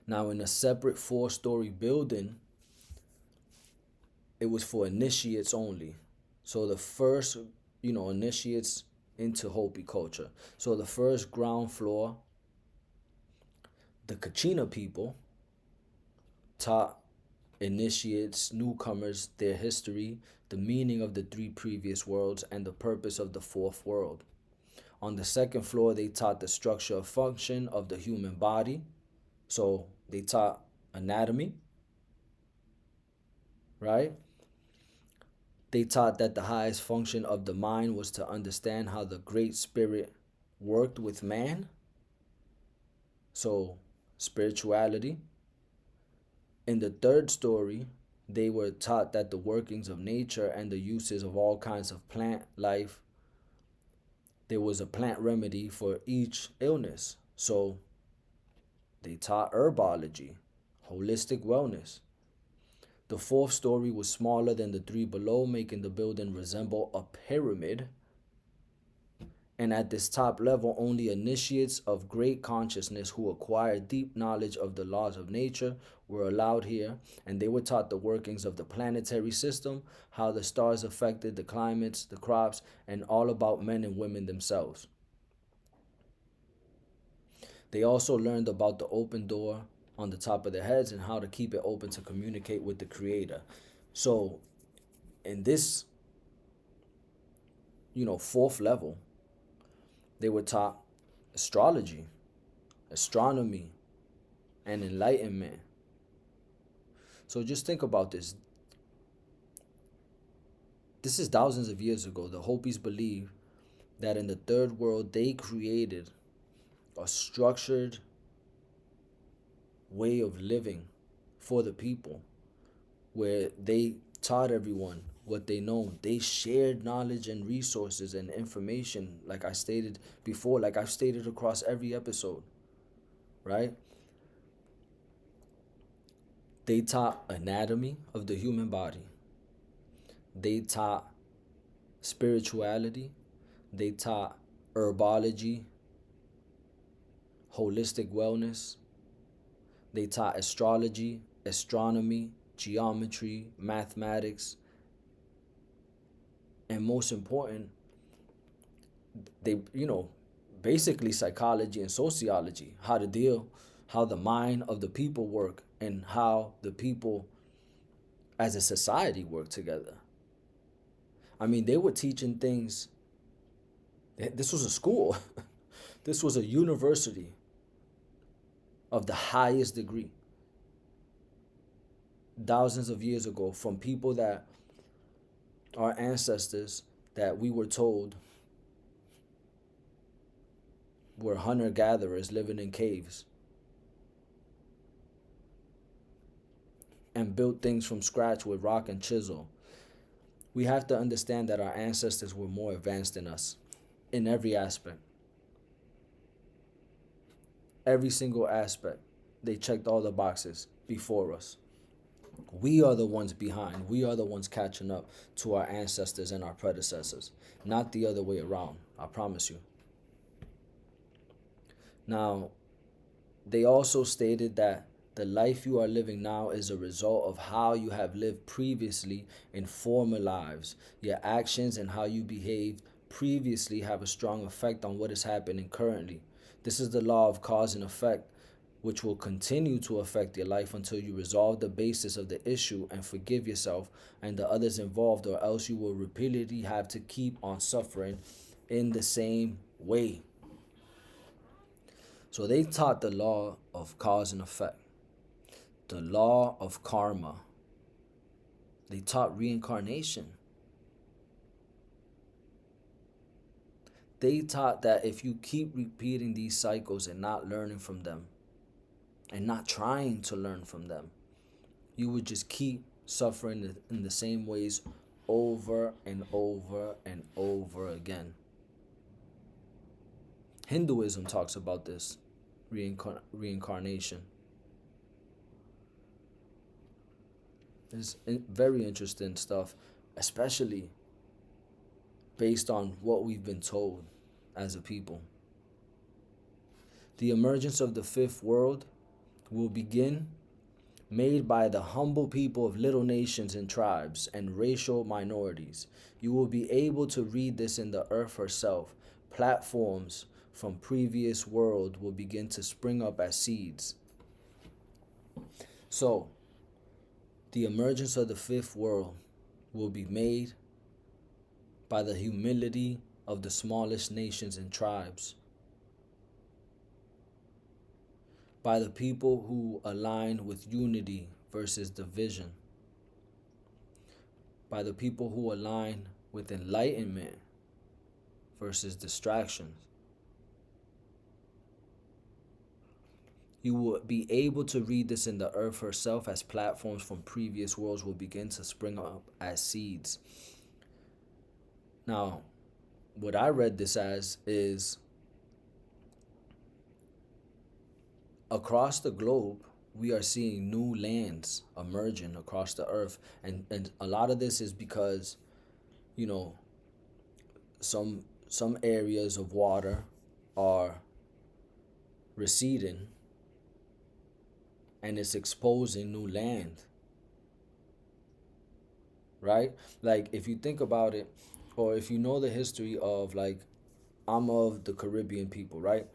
Now, in a separate 4-story building, it was for initiates only. So the first, initiates into Hopi culture. So the first ground floor, the Kachina people taught initiates, newcomers, their history, the meaning of the 3 previous worlds, and the purpose of the 4th world. On the second floor, they taught the structure of function of the human body. So they taught anatomy, right? They taught that the highest function of the mind was to understand how the Great Spirit worked with man. So, spirituality. In the third story, they were taught that the workings of nature and the uses of all kinds of plant life, there was a plant remedy for each illness. So, they taught herbology, holistic wellness. The 4th story was smaller than the 3 below, making the building resemble a pyramid. And at this top level, only initiates of great consciousness who acquired deep knowledge of the laws of nature were allowed here, and they were taught the workings of the planetary system, how the stars affected the climates, the crops, and all about men and women themselves. They also learned about the open door on the top of their heads and how to keep it open to communicate with the Creator. So, in this, 4th level, they were taught astrology, astronomy, and enlightenment. So just think about this. This is thousands of years ago. The Hopis believe that in the 3rd world, they created a structured way of living for the people where they taught everyone what they know. They shared knowledge and resources and information, like I stated before, like I've stated across every episode, right? They taught anatomy of the human body. They taught spirituality. They taught herbology, holistic wellness. They taught astrology, astronomy, geometry, mathematics, and most important, they, basically psychology and sociology, how to deal, how the mind of the people work, and how the people as a society work together. I mean, they were teaching things. This was a school. This was a university of the highest degree. Thousands of years ago, from people that our ancestors that we were told were hunter-gatherers living in caves and built things from scratch with rock and chisel. We have to understand that our ancestors were more advanced than us in every aspect. Every single aspect. They checked all the boxes before us. We are the ones behind. We are the ones catching up to our ancestors and our predecessors, not the other way around. I promise you. Now, they also stated that the life you are living now is a result of how you have lived previously in former lives. Your actions and how you behaved previously have a strong effect on what is happening currently. This is the law of cause and effect, which will continue to affect your life until you resolve the basis of the issue and forgive yourself and the others involved, or else you will repeatedly have to keep on suffering in the same way. So they taught the law of cause and effect, the law of karma. They taught reincarnation. They taught that if you keep repeating these cycles and not learning from them, and not trying to learn from them, you would just keep suffering in the same ways over and over and over again. Hinduism talks about this reincarnation. It's very interesting stuff, especially based on what we've been told. as a people. The emergence of the fifth world will begin, made by the humble people of little nations and tribes and racial minorities. You will be able to read this in the earth herself. Platforms from previous world will begin to spring up as seeds. So, the emergence of the fifth world will be made by the humility of the smallest nations and tribes, by the people who align with unity versus division, by the people who align with enlightenment versus distractions. You will be able to read this in the earth herself as platforms from previous worlds will begin to spring up as seeds. Now, what I read this as is across the globe, we are seeing new lands emerging across the earth. And a lot of this is because, you know, some areas of water are receding and it's exposing new land, right? Like if you think about it, or if you know the history of, like, I'm of the Caribbean people, right?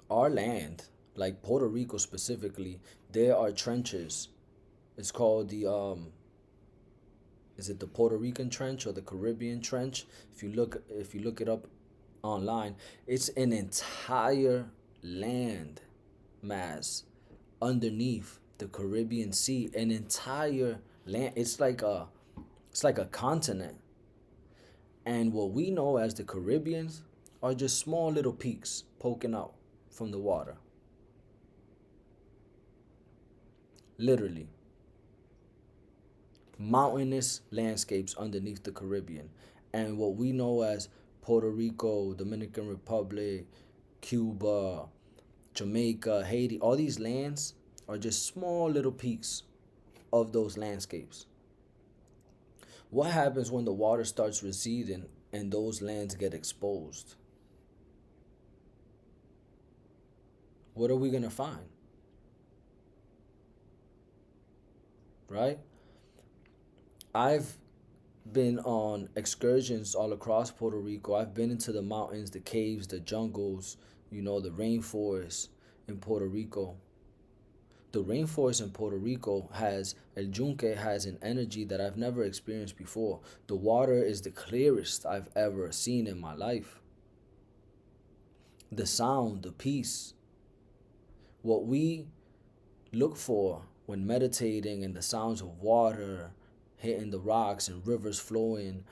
Our land, like Puerto Rico specifically, there are trenches. It's called the is it the Puerto Rican trench or the Caribbean trench? If you look it up online, it's an entire land mass underneath the Caribbean Sea, an entire land. It's like a continent. And what we know as the Caribbeans are just small little peaks poking out from the water. Literally. Mountainous landscapes underneath the Caribbean. And what we know as Puerto Rico, Dominican Republic, Cuba, Jamaica, Haiti, all these lands are just small little peaks of those landscapes. What happens when the water starts receding and those lands get exposed? What are we going to find? Right? I've been on excursions all across Puerto Rico. I've been into the mountains, the caves, the jungles, the rainforest in Puerto Rico. The rainforest in Puerto Rico El Yunque has an energy that I've never experienced before. The water is the clearest I've ever seen in my life. The sound, the peace. What we look for when meditating and the sounds of water hitting the rocks and rivers flowing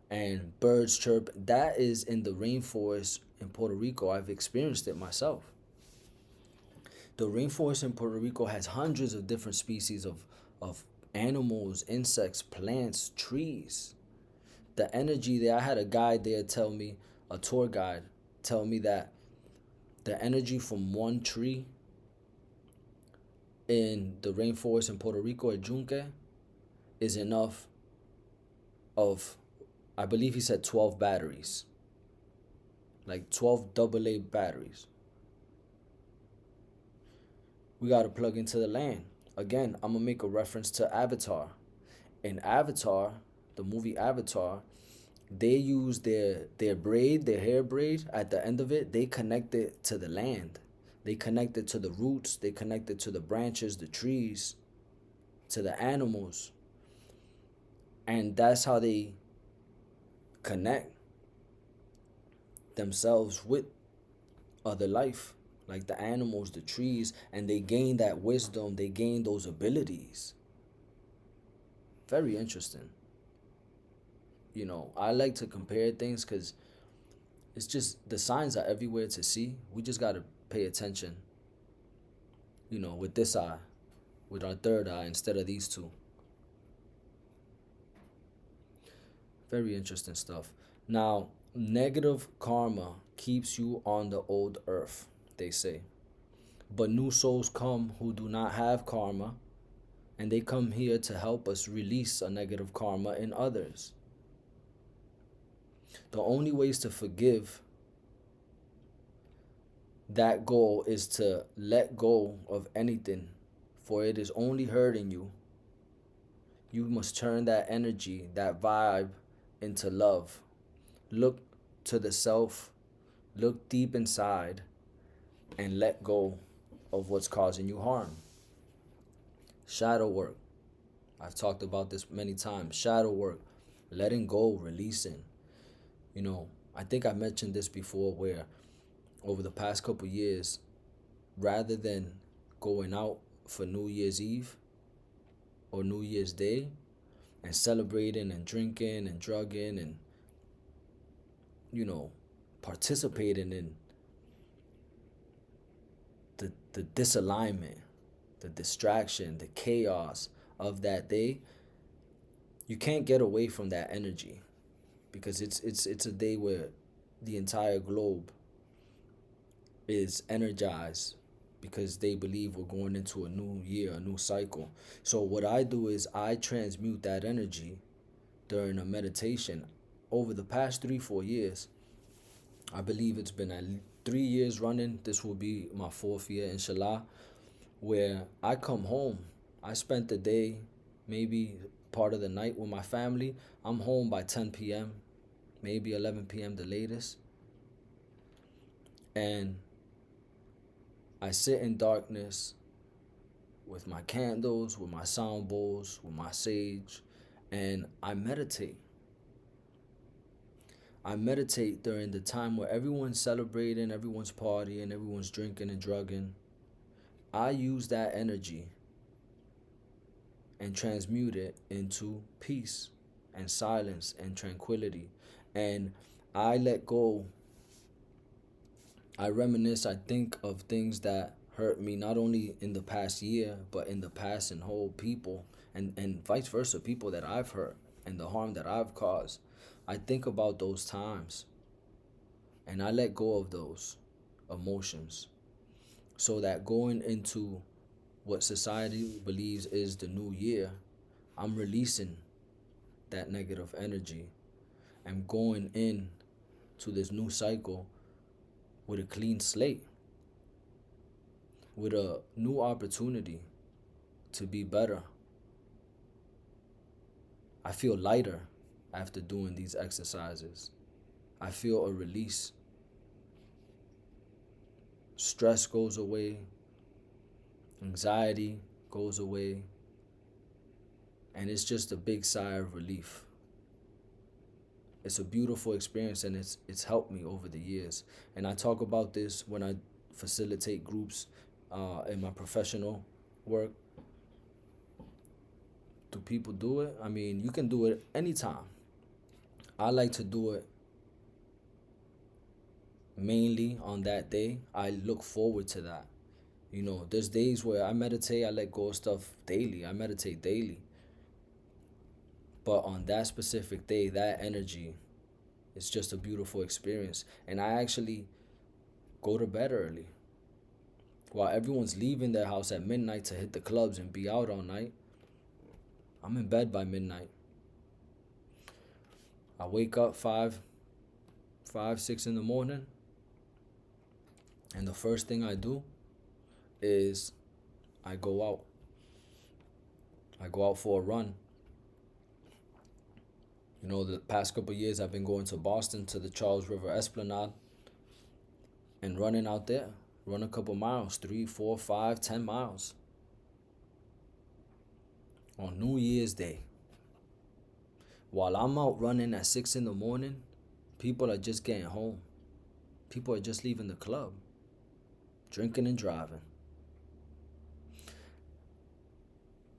and birds chirp, that is in the rainforest in Puerto Rico. I've experienced it myself. The rainforest in Puerto Rico has hundreds of different species of animals, insects, plants, trees. The energy there, I had a guide there tell me, a tour guide, tell me that the energy from one tree in the rainforest in Puerto Rico at Yunque is enough of, I believe he said 12 batteries. Like 12 AA batteries. We got to plug into the land. Again, I'm going to make a reference to Avatar. In Avatar, the movie Avatar, they use their hair braid, at the end of it, they connect it to the land. They connect it to the roots. They connect it to the branches, the trees, to the animals. And that's how they connect themselves with other life, like the animals, the trees, and they gain that wisdom, they gain those abilities. Very interesting. I like to compare things because it's just the signs are everywhere to see. We just got to pay attention, with this eye, with our third eye instead of these two. Very interesting stuff. Now, negative karma keeps you on the old earth, they say. But new souls come who do not have karma, and they come here to help us release a negative karma in others. The only ways to forgive that goal is to let go of anything, for it is only hurting you. You must turn that energy, that vibe, into love. Look to the self, look deep inside, and let go of what's causing you harm. Shadow work. I've talked about this many times. Shadow work, letting go, releasing. You know, I think I mentioned this before where over the past couple years, rather than going out for New Year's Eve or New Year's Day and celebrating and drinking and drugging and, you know, participating in the disalignment, the distraction, the chaos of that day, you can't get away from that energy because it's a day where the entire globe is energized because they believe we're going into a new year, a new cycle. So what I do is I transmute that energy during a meditation. Over the past 3-4 years, I believe it's been at 3 years running. This will be my 4th year, inshallah, where I come home. I spent the day, maybe part of the night with my family. I'm home by 10 p.m., maybe 11 p.m. the latest. And I sit in darkness with my candles, with my sound bowls, with my sage, and I meditate. I meditate during the time where everyone's celebrating, everyone's partying, everyone's drinking and drugging. I use that energy and transmute it into peace and silence and tranquility. And I let go. I reminisce, I think of things that hurt me not only in the past year, but in the past and whole people and vice versa, people that I've hurt and the harm that I've caused. I think about those times and I let go of those emotions so that going into what society believes is the new year, I'm releasing that negative energy. I'm going in to this new cycle with a clean slate, with a new opportunity to be better. I feel lighter after doing these exercises. I feel a release. Stress goes away, anxiety goes away, and it's just a big sigh of relief. It's a beautiful experience and it's helped me over the years. And I talk about this when I facilitate groups in my professional work. Do people do it? I mean, you can do it anytime. I like to do it mainly on that day. I look forward to that. You know, there's days where I meditate, I let go of stuff daily. I meditate daily. But on that specific day, that energy, it's just a beautiful experience. And I actually go to bed early. While everyone's leaving their house at midnight to hit the clubs and be out all night, I'm in bed by midnight. I wake up 6 in the morning, and the first thing I do is I go out. I go out for a run. You know, the past couple of years I've been going to Boston to the Charles River Esplanade and running out there. Run a couple miles, 3, 4, 5, 10 miles. On New Year's Day. While I'm out running at 6 in the morning, people are just getting home. People are just leaving the club, drinking and driving.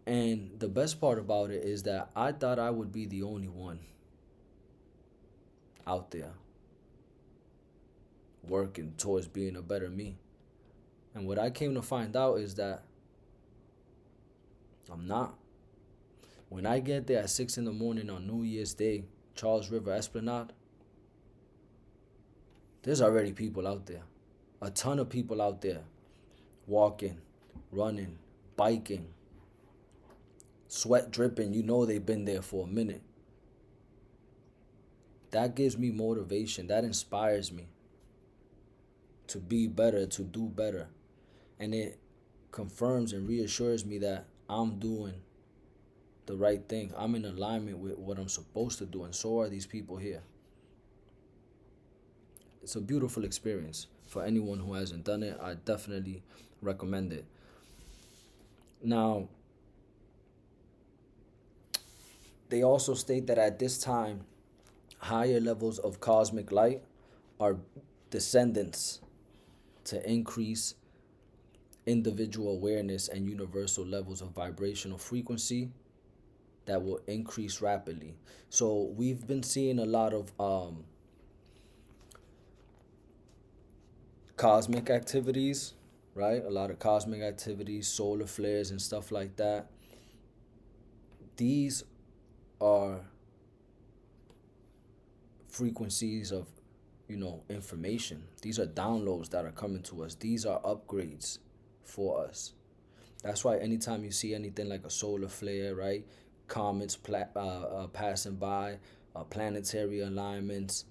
And the best part about it is that I thought I would be the only one out there working towards being a better me. And what I came to find out is that I'm not. When I get there at 6 in the morning on New Year's Day, Charles River Esplanade, there's already people out there. A ton of people out there walking, running, biking, sweat dripping. You know they've been there for a minute. That gives me motivation. That inspires me to be better, to do better. And it confirms and reassures me that I'm doing the right thing. I'm in alignment with what I'm supposed to do, and so are these people here. It's a beautiful experience. For anyone who hasn't done it, I definitely recommend it. Now, they also state that at this time, higher levels of cosmic light are descendants to increase individual awareness and universal levels of vibrational frequency that will increase rapidly. So we've been seeing a lot of cosmic activities, right? A lot of cosmic activities, solar flares and stuff like that. These are frequencies of, information. These are downloads that are coming to us. These are upgrades for us. That's why anytime you see anything like a solar flare, right? Comets passing by, planetary alignments,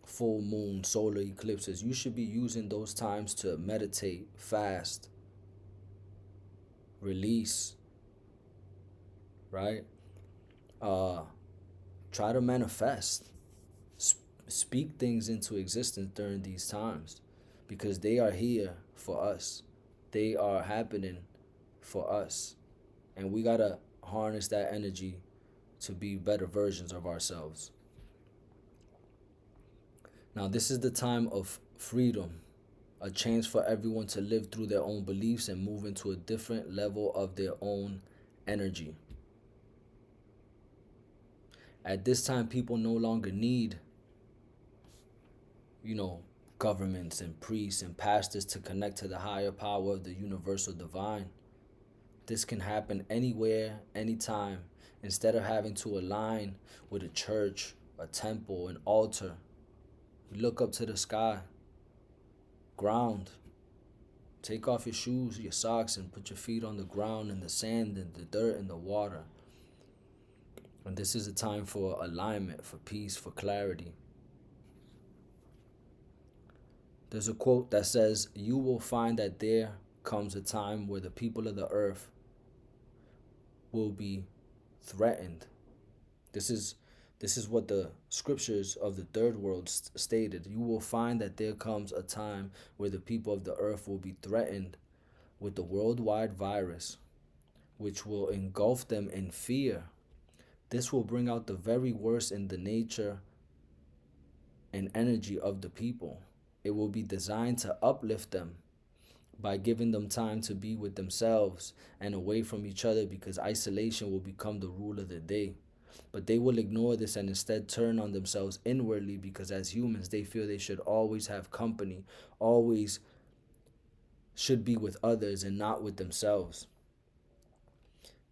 full moon, solar eclipses, you should be using those times to meditate, fast, release, right? Uh, Try to manifest, speak things into existence during these times because they are here for us. They are happening for us. And we got to harness that energy to be better versions of ourselves. Now, this is the time of freedom, a chance for everyone to live through their own beliefs and move into a different level of their own energy. At this time, people no longer need, you know, governments and priests and pastors to connect to the higher power of the universal divine. This can happen anywhere, anytime. Instead of having to align with a church, a temple, an altar, you look up to the sky, ground. Take off your shoes, your socks, and put your feet on the ground and the sand and the dirt and the water. And this is a time for alignment, for peace, for clarity. There's a quote that says, "You will find that there comes a time where the people of the earth will be threatened." This is what the scriptures of the third world stated. You will find that there comes a time where the people of the earth will be threatened with the worldwide virus, which will engulf them in fear. This will bring out the very worst in the nature and energy of the people. It will be designed to uplift them by giving them time to be with themselves and away from each other, because isolation will become the rule of the day. But they will ignore this and instead turn on themselves inwardly, because as humans, they feel they should always have company, always should be with others and not with themselves.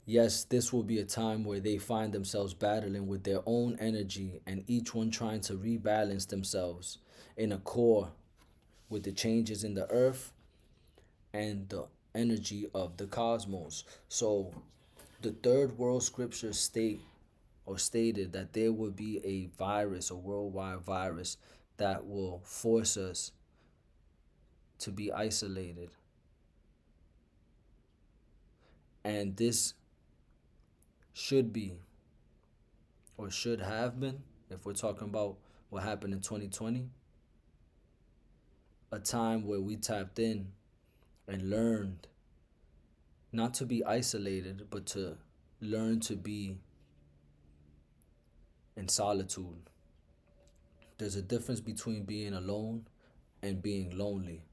Yes, this will be a time where they find themselves battling with their own energy and each one trying to rebalance themselves in accord with the changes in the earth and the energy of the cosmos. So the third world scriptures stated that there will be a virus, a worldwide virus, that will force us to be isolated. And this should be, or should have been, if we're talking about what happened in 2020, a time where we tapped in and learned not to be isolated, but to learn to be in solitude. There's a difference between being alone and being lonely.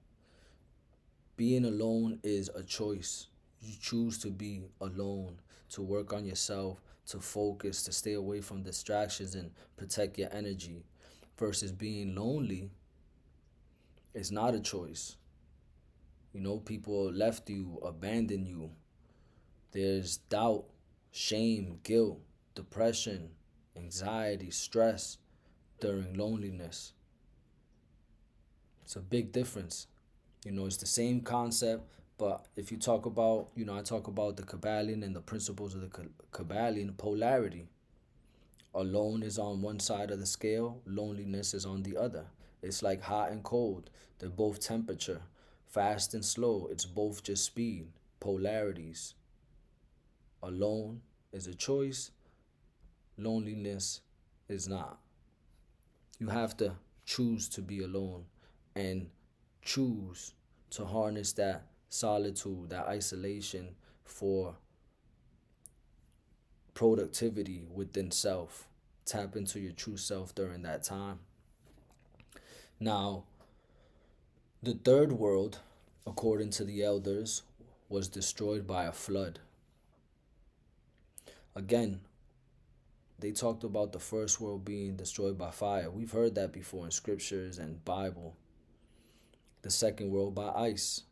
Being alone is a choice. You choose to be alone, to work on yourself, to focus, to stay away from distractions and protect your energy. Versus being lonely is not a choice. People left you, abandoned you. There's doubt, shame, guilt, depression, anxiety, stress during loneliness. It's a big difference. It's the same concept, but if you talk about, I talk about the Kabbalion and the principles of the Kabbalion, polarity. Alone is on one side of the scale, loneliness is on the other. It's like hot and cold, they're both temperature. Fast and slow, it's both just speed, polarities. Alone is a choice, loneliness is not. You have to choose to be alone and choose to harness that solitude, that isolation for productivity within self. Tap into your true self during that time. Now, the third world, according to the elders, was destroyed by a flood. Again, they talked about the first world being destroyed by fire. We've heard that before in scriptures and Bible. The second world by ice.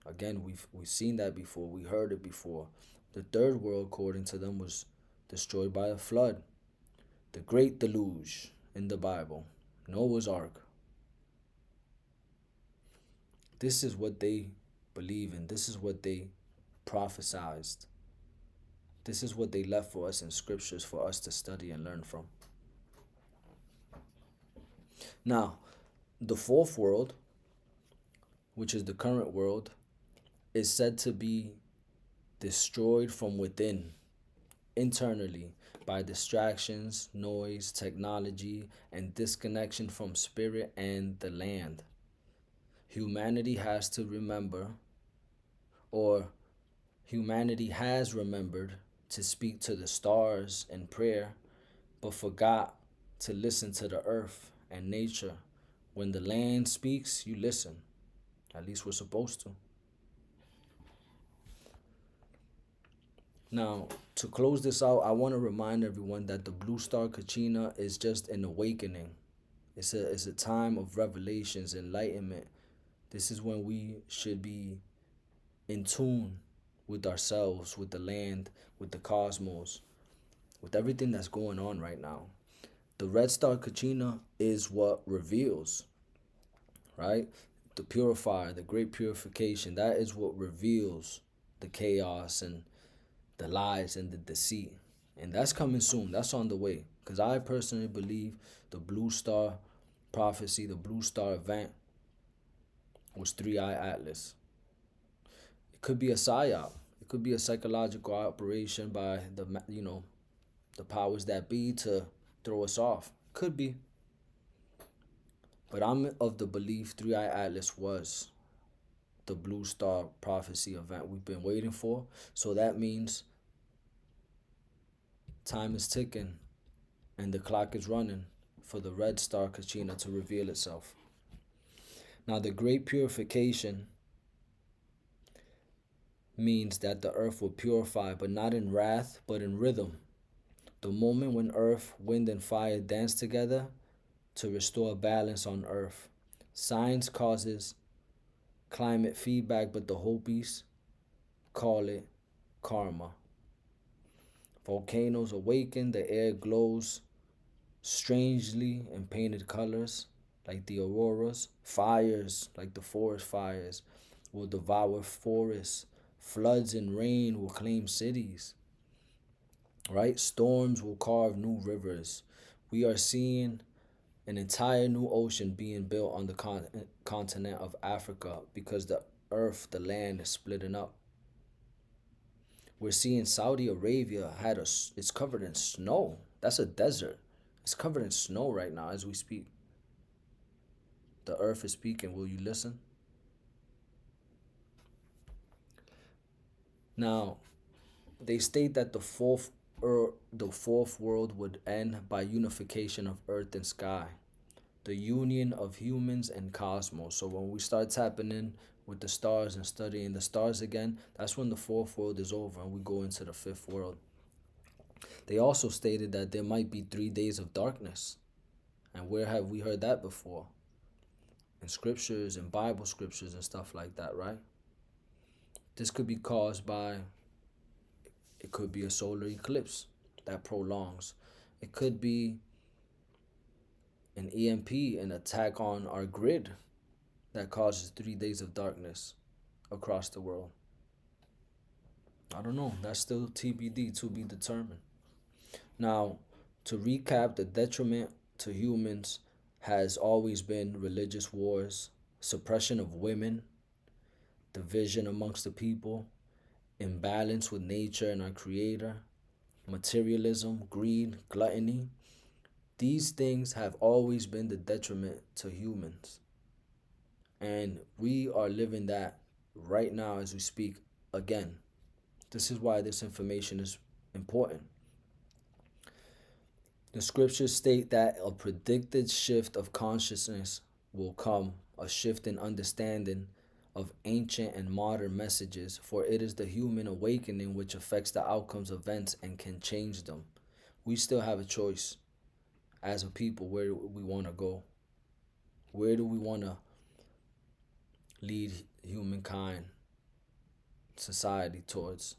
Again, we've seen that before. We heard it before. The third world, according to them, was destroyed by a flood. The great deluge in the Bible. Noah's Ark. This is what they believe in. This is what they prophesized. This is what they left for us in scriptures for us to study and learn from. Now, the fourth world, which is the current world, is said to be destroyed from within, internally, by distractions, noise, technology, and disconnection from spirit and the land. Humanity has to remember, or humanity has remembered to speak to the stars in prayer, but forgot to listen to the earth and nature. When the land speaks, you listen. At least we're supposed to. Now, to close this out, I want to remind everyone that the blue star Kachina is just an awakening. It's a time of revelations, enlightenment. This is when we should be in tune with ourselves, with the land, with the cosmos, with everything that's going on right now. The red star Kachina is what reveals, right? The purifier, the great purification, that is what reveals the chaos and the lies and the deceit. And that's coming soon. That's on the way. Because I personally believe the blue star prophecy, the blue star event was Three-Eye Atlas. It could be a psyop. It could be a psychological operation by the powers that be to throw us off. Could be. But I'm of the belief Three-Eye Atlas was the blue star prophecy event we've been waiting for. So that means time is ticking and the clock is running for the red star Kachina to reveal itself. Now, the great purification means that the earth will purify, but not in wrath, but in rhythm. The moment when earth, wind, and fire dance together to restore balance on earth. Science causes climate feedback, but the Hopis call it karma. Volcanoes awaken, the air glows strangely in painted colors, like the auroras. Fires, like the forest fires, will devour forests. Floods and rain will claim cities. Right? Storms will carve new rivers. We are seeing an entire new ocean being built on the continent of Africa because the earth, the land, is splitting up. We're seeing Saudi Arabia it's covered in snow. That's a desert. It's covered in snow right now as we speak. The earth is speaking. Will you listen? Now, they state that the fourth world would end by unification of earth and sky, the union of humans and cosmos. So when we start tapping in with the stars and studying the stars again, that's when the fourth world is over and we go into the fifth world. They also stated that there might be 3 days of darkness. And where have we heard that before? In scriptures and Bible scriptures and stuff like that, right? This could be caused by, it could be a solar eclipse that prolongs. It could be an EMP, an attack on our grid that causes 3 days of darkness across the world. I don't know. That's still TBD, to be determined. Now, To recap, the detriment to humans has always been religious wars, suppression of women, division amongst the people, imbalance with nature and our creator, materialism, greed, gluttony. These things have always been the detriment to humans. And we are living that right now as we speak again. This is why this information is important. The scriptures state that a predicted shift of consciousness will come, a shift in understanding of ancient and modern messages, for it is the human awakening which affects the outcomes of events and can change them. We still have a choice as a people where we want to go. Where do we want to lead humankind, society towards?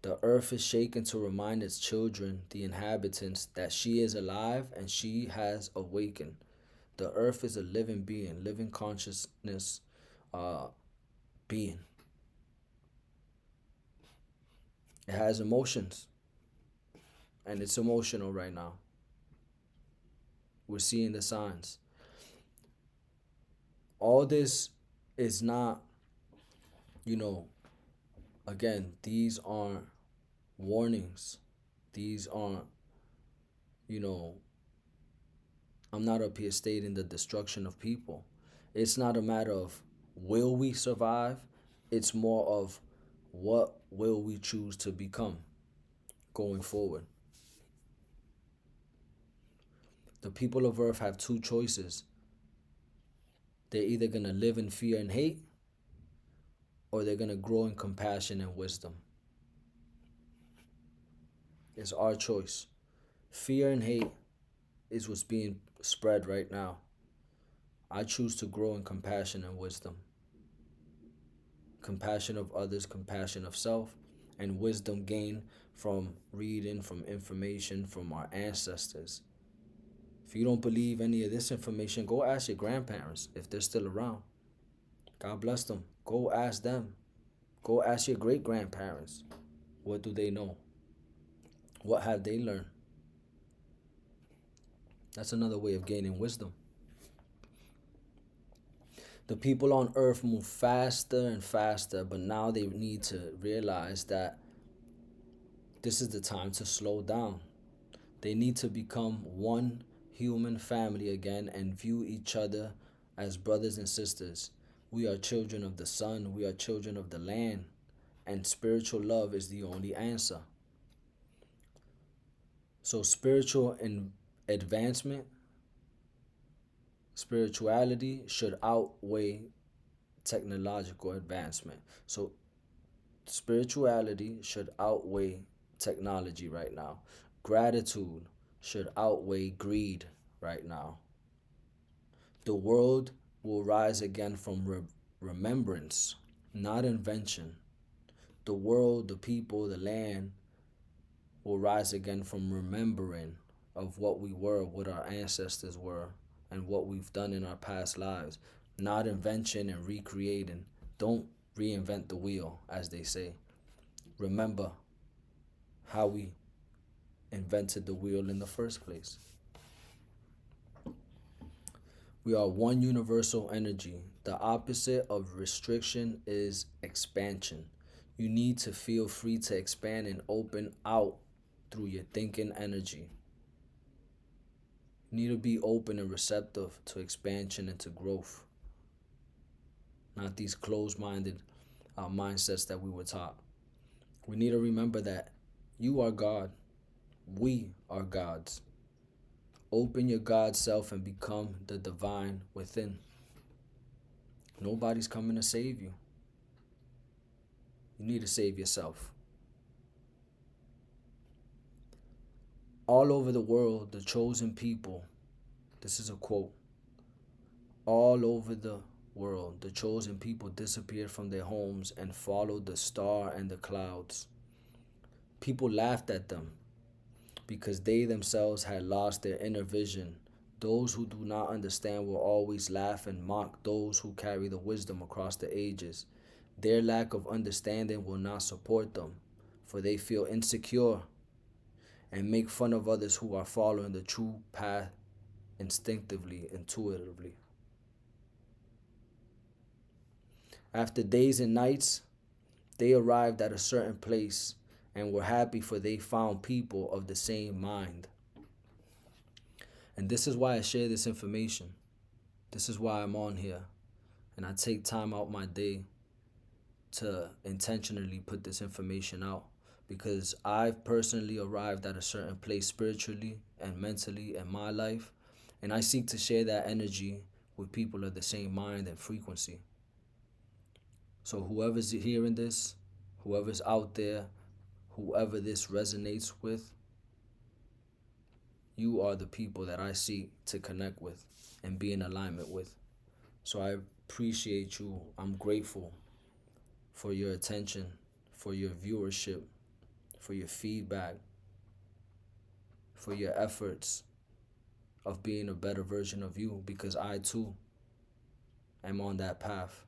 The earth is shaken to remind its children, the inhabitants, that she is alive and she has awakened. The earth is a living being, living consciousness uh, being. It has emotions, and it's emotional right now. We're seeing the signs. All this is not, you know, again, these aren't warnings. These aren't, you know, I'm not up here stating the destruction of people. It's not a matter of will we survive, it's more of what will we choose to become going forward. The people of Earth have two choices. They're either going to live in fear and hate, or they're going to grow in compassion and wisdom. It's our choice. Fear and hate is what's being spread right now. I choose to grow in compassion and wisdom. Compassion of others, compassion of self, and wisdom gained from reading, from information from our ancestors. If you don't believe any of this information, go ask your grandparents if they're still around. God bless them. Go ask them. Go ask your great grandparents. What do they know? What have they learned? That's another way of gaining wisdom. The people on earth move faster and faster, but now they need to realize that this is the time to slow down. They need to become one human family again and view each other as brothers and sisters. We are children of the sun, we are children of the land, and spiritual love is the only answer. So spiritual advancement, spirituality should outweigh technological advancement. So spirituality should outweigh technology right now. Gratitude should outweigh greed right now. The world will rise again from remembrance, not invention. The world, the people, the land will rise again from remembering of what we were, what our ancestors were, and what we've done in our past lives. Not invention and recreating. Don't reinvent the wheel, as they say. Remember how we invented the wheel in the first place. We are one universal energy. The opposite of restriction is expansion. You need to feel free to expand and open out through your thinking energy. You need to be open and receptive to expansion and to growth. Not these closed-minded mindsets that we were taught. We need to remember that you are God. We are gods. Open your God self and become the divine within. Nobody's coming to save you. You need to save yourself. All over the world, the chosen people, this is a quote, all over the world, the chosen people disappeared from their homes and followed the star and the clouds. People laughed at them because they themselves had lost their inner vision. Those who do not understand will always laugh and mock those who carry the wisdom across the ages. Their lack of understanding will not support them, for they feel insecure and make fun of others who are following the true path instinctively, intuitively. After days and nights, they arrived at a certain place and were happy, for they found people of the same mind. And this is why I share this information. This is why I'm on here. And I take time out my day to intentionally put this information out, because I've personally arrived at a certain place spiritually and mentally in my life, and I seek to share that energy with people of the same mind and frequency. So whoever's hearing this, whoever's out there, whoever this resonates with, you are the people that I seek to connect with and be in alignment with. So I appreciate you. I'm grateful for your attention, for your viewership, for your feedback, for your efforts of being a better version of you, because I too am on that path.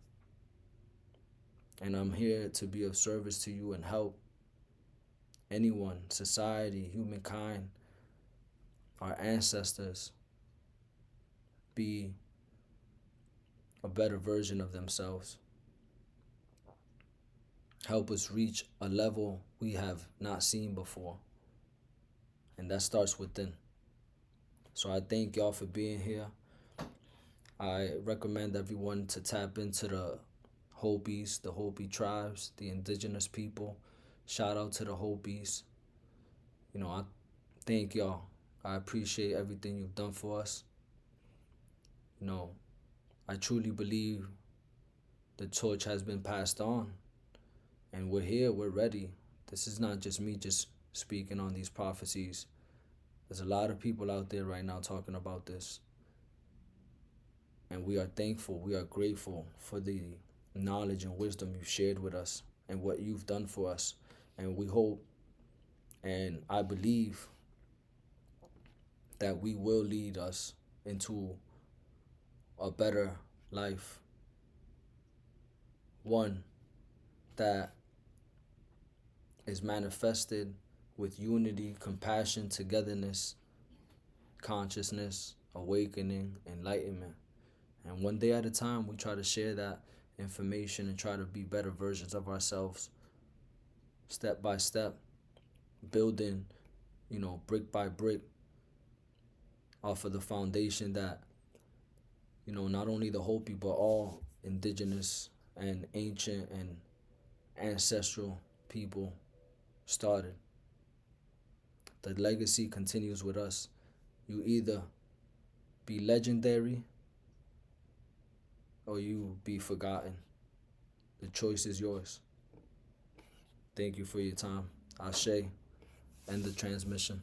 And I'm here to be of service to you and help anyone, society, humankind, our ancestors be a better version of themselves. Help us reach a level we have not seen before. And that starts within. So I thank y'all for being here. I recommend everyone to tap into the Hopis, the Hopi tribes, the indigenous people. Shout out to the Hopis. I thank y'all. I appreciate everything you've done for us. I truly believe the torch has been passed on. And we're here, we're ready. This is not just me just speaking on these prophecies. There's a lot of people out there right now talking about this. And we are thankful, we are grateful for the knowledge and wisdom you've shared with us and what you've done for us. And we hope and I believe that we will lead us into a better life. One that is manifested with unity, compassion, togetherness, consciousness, awakening, enlightenment. And one day at a time, we try to share that information and try to be better versions of ourselves, step by step, building, brick by brick, off of the foundation that, not only the Hopi, but all indigenous and ancient and ancestral people started. The legacy continues with us. You either be legendary or you be forgotten. The choice is yours. Thank you for your time. Ashe. End the transmission.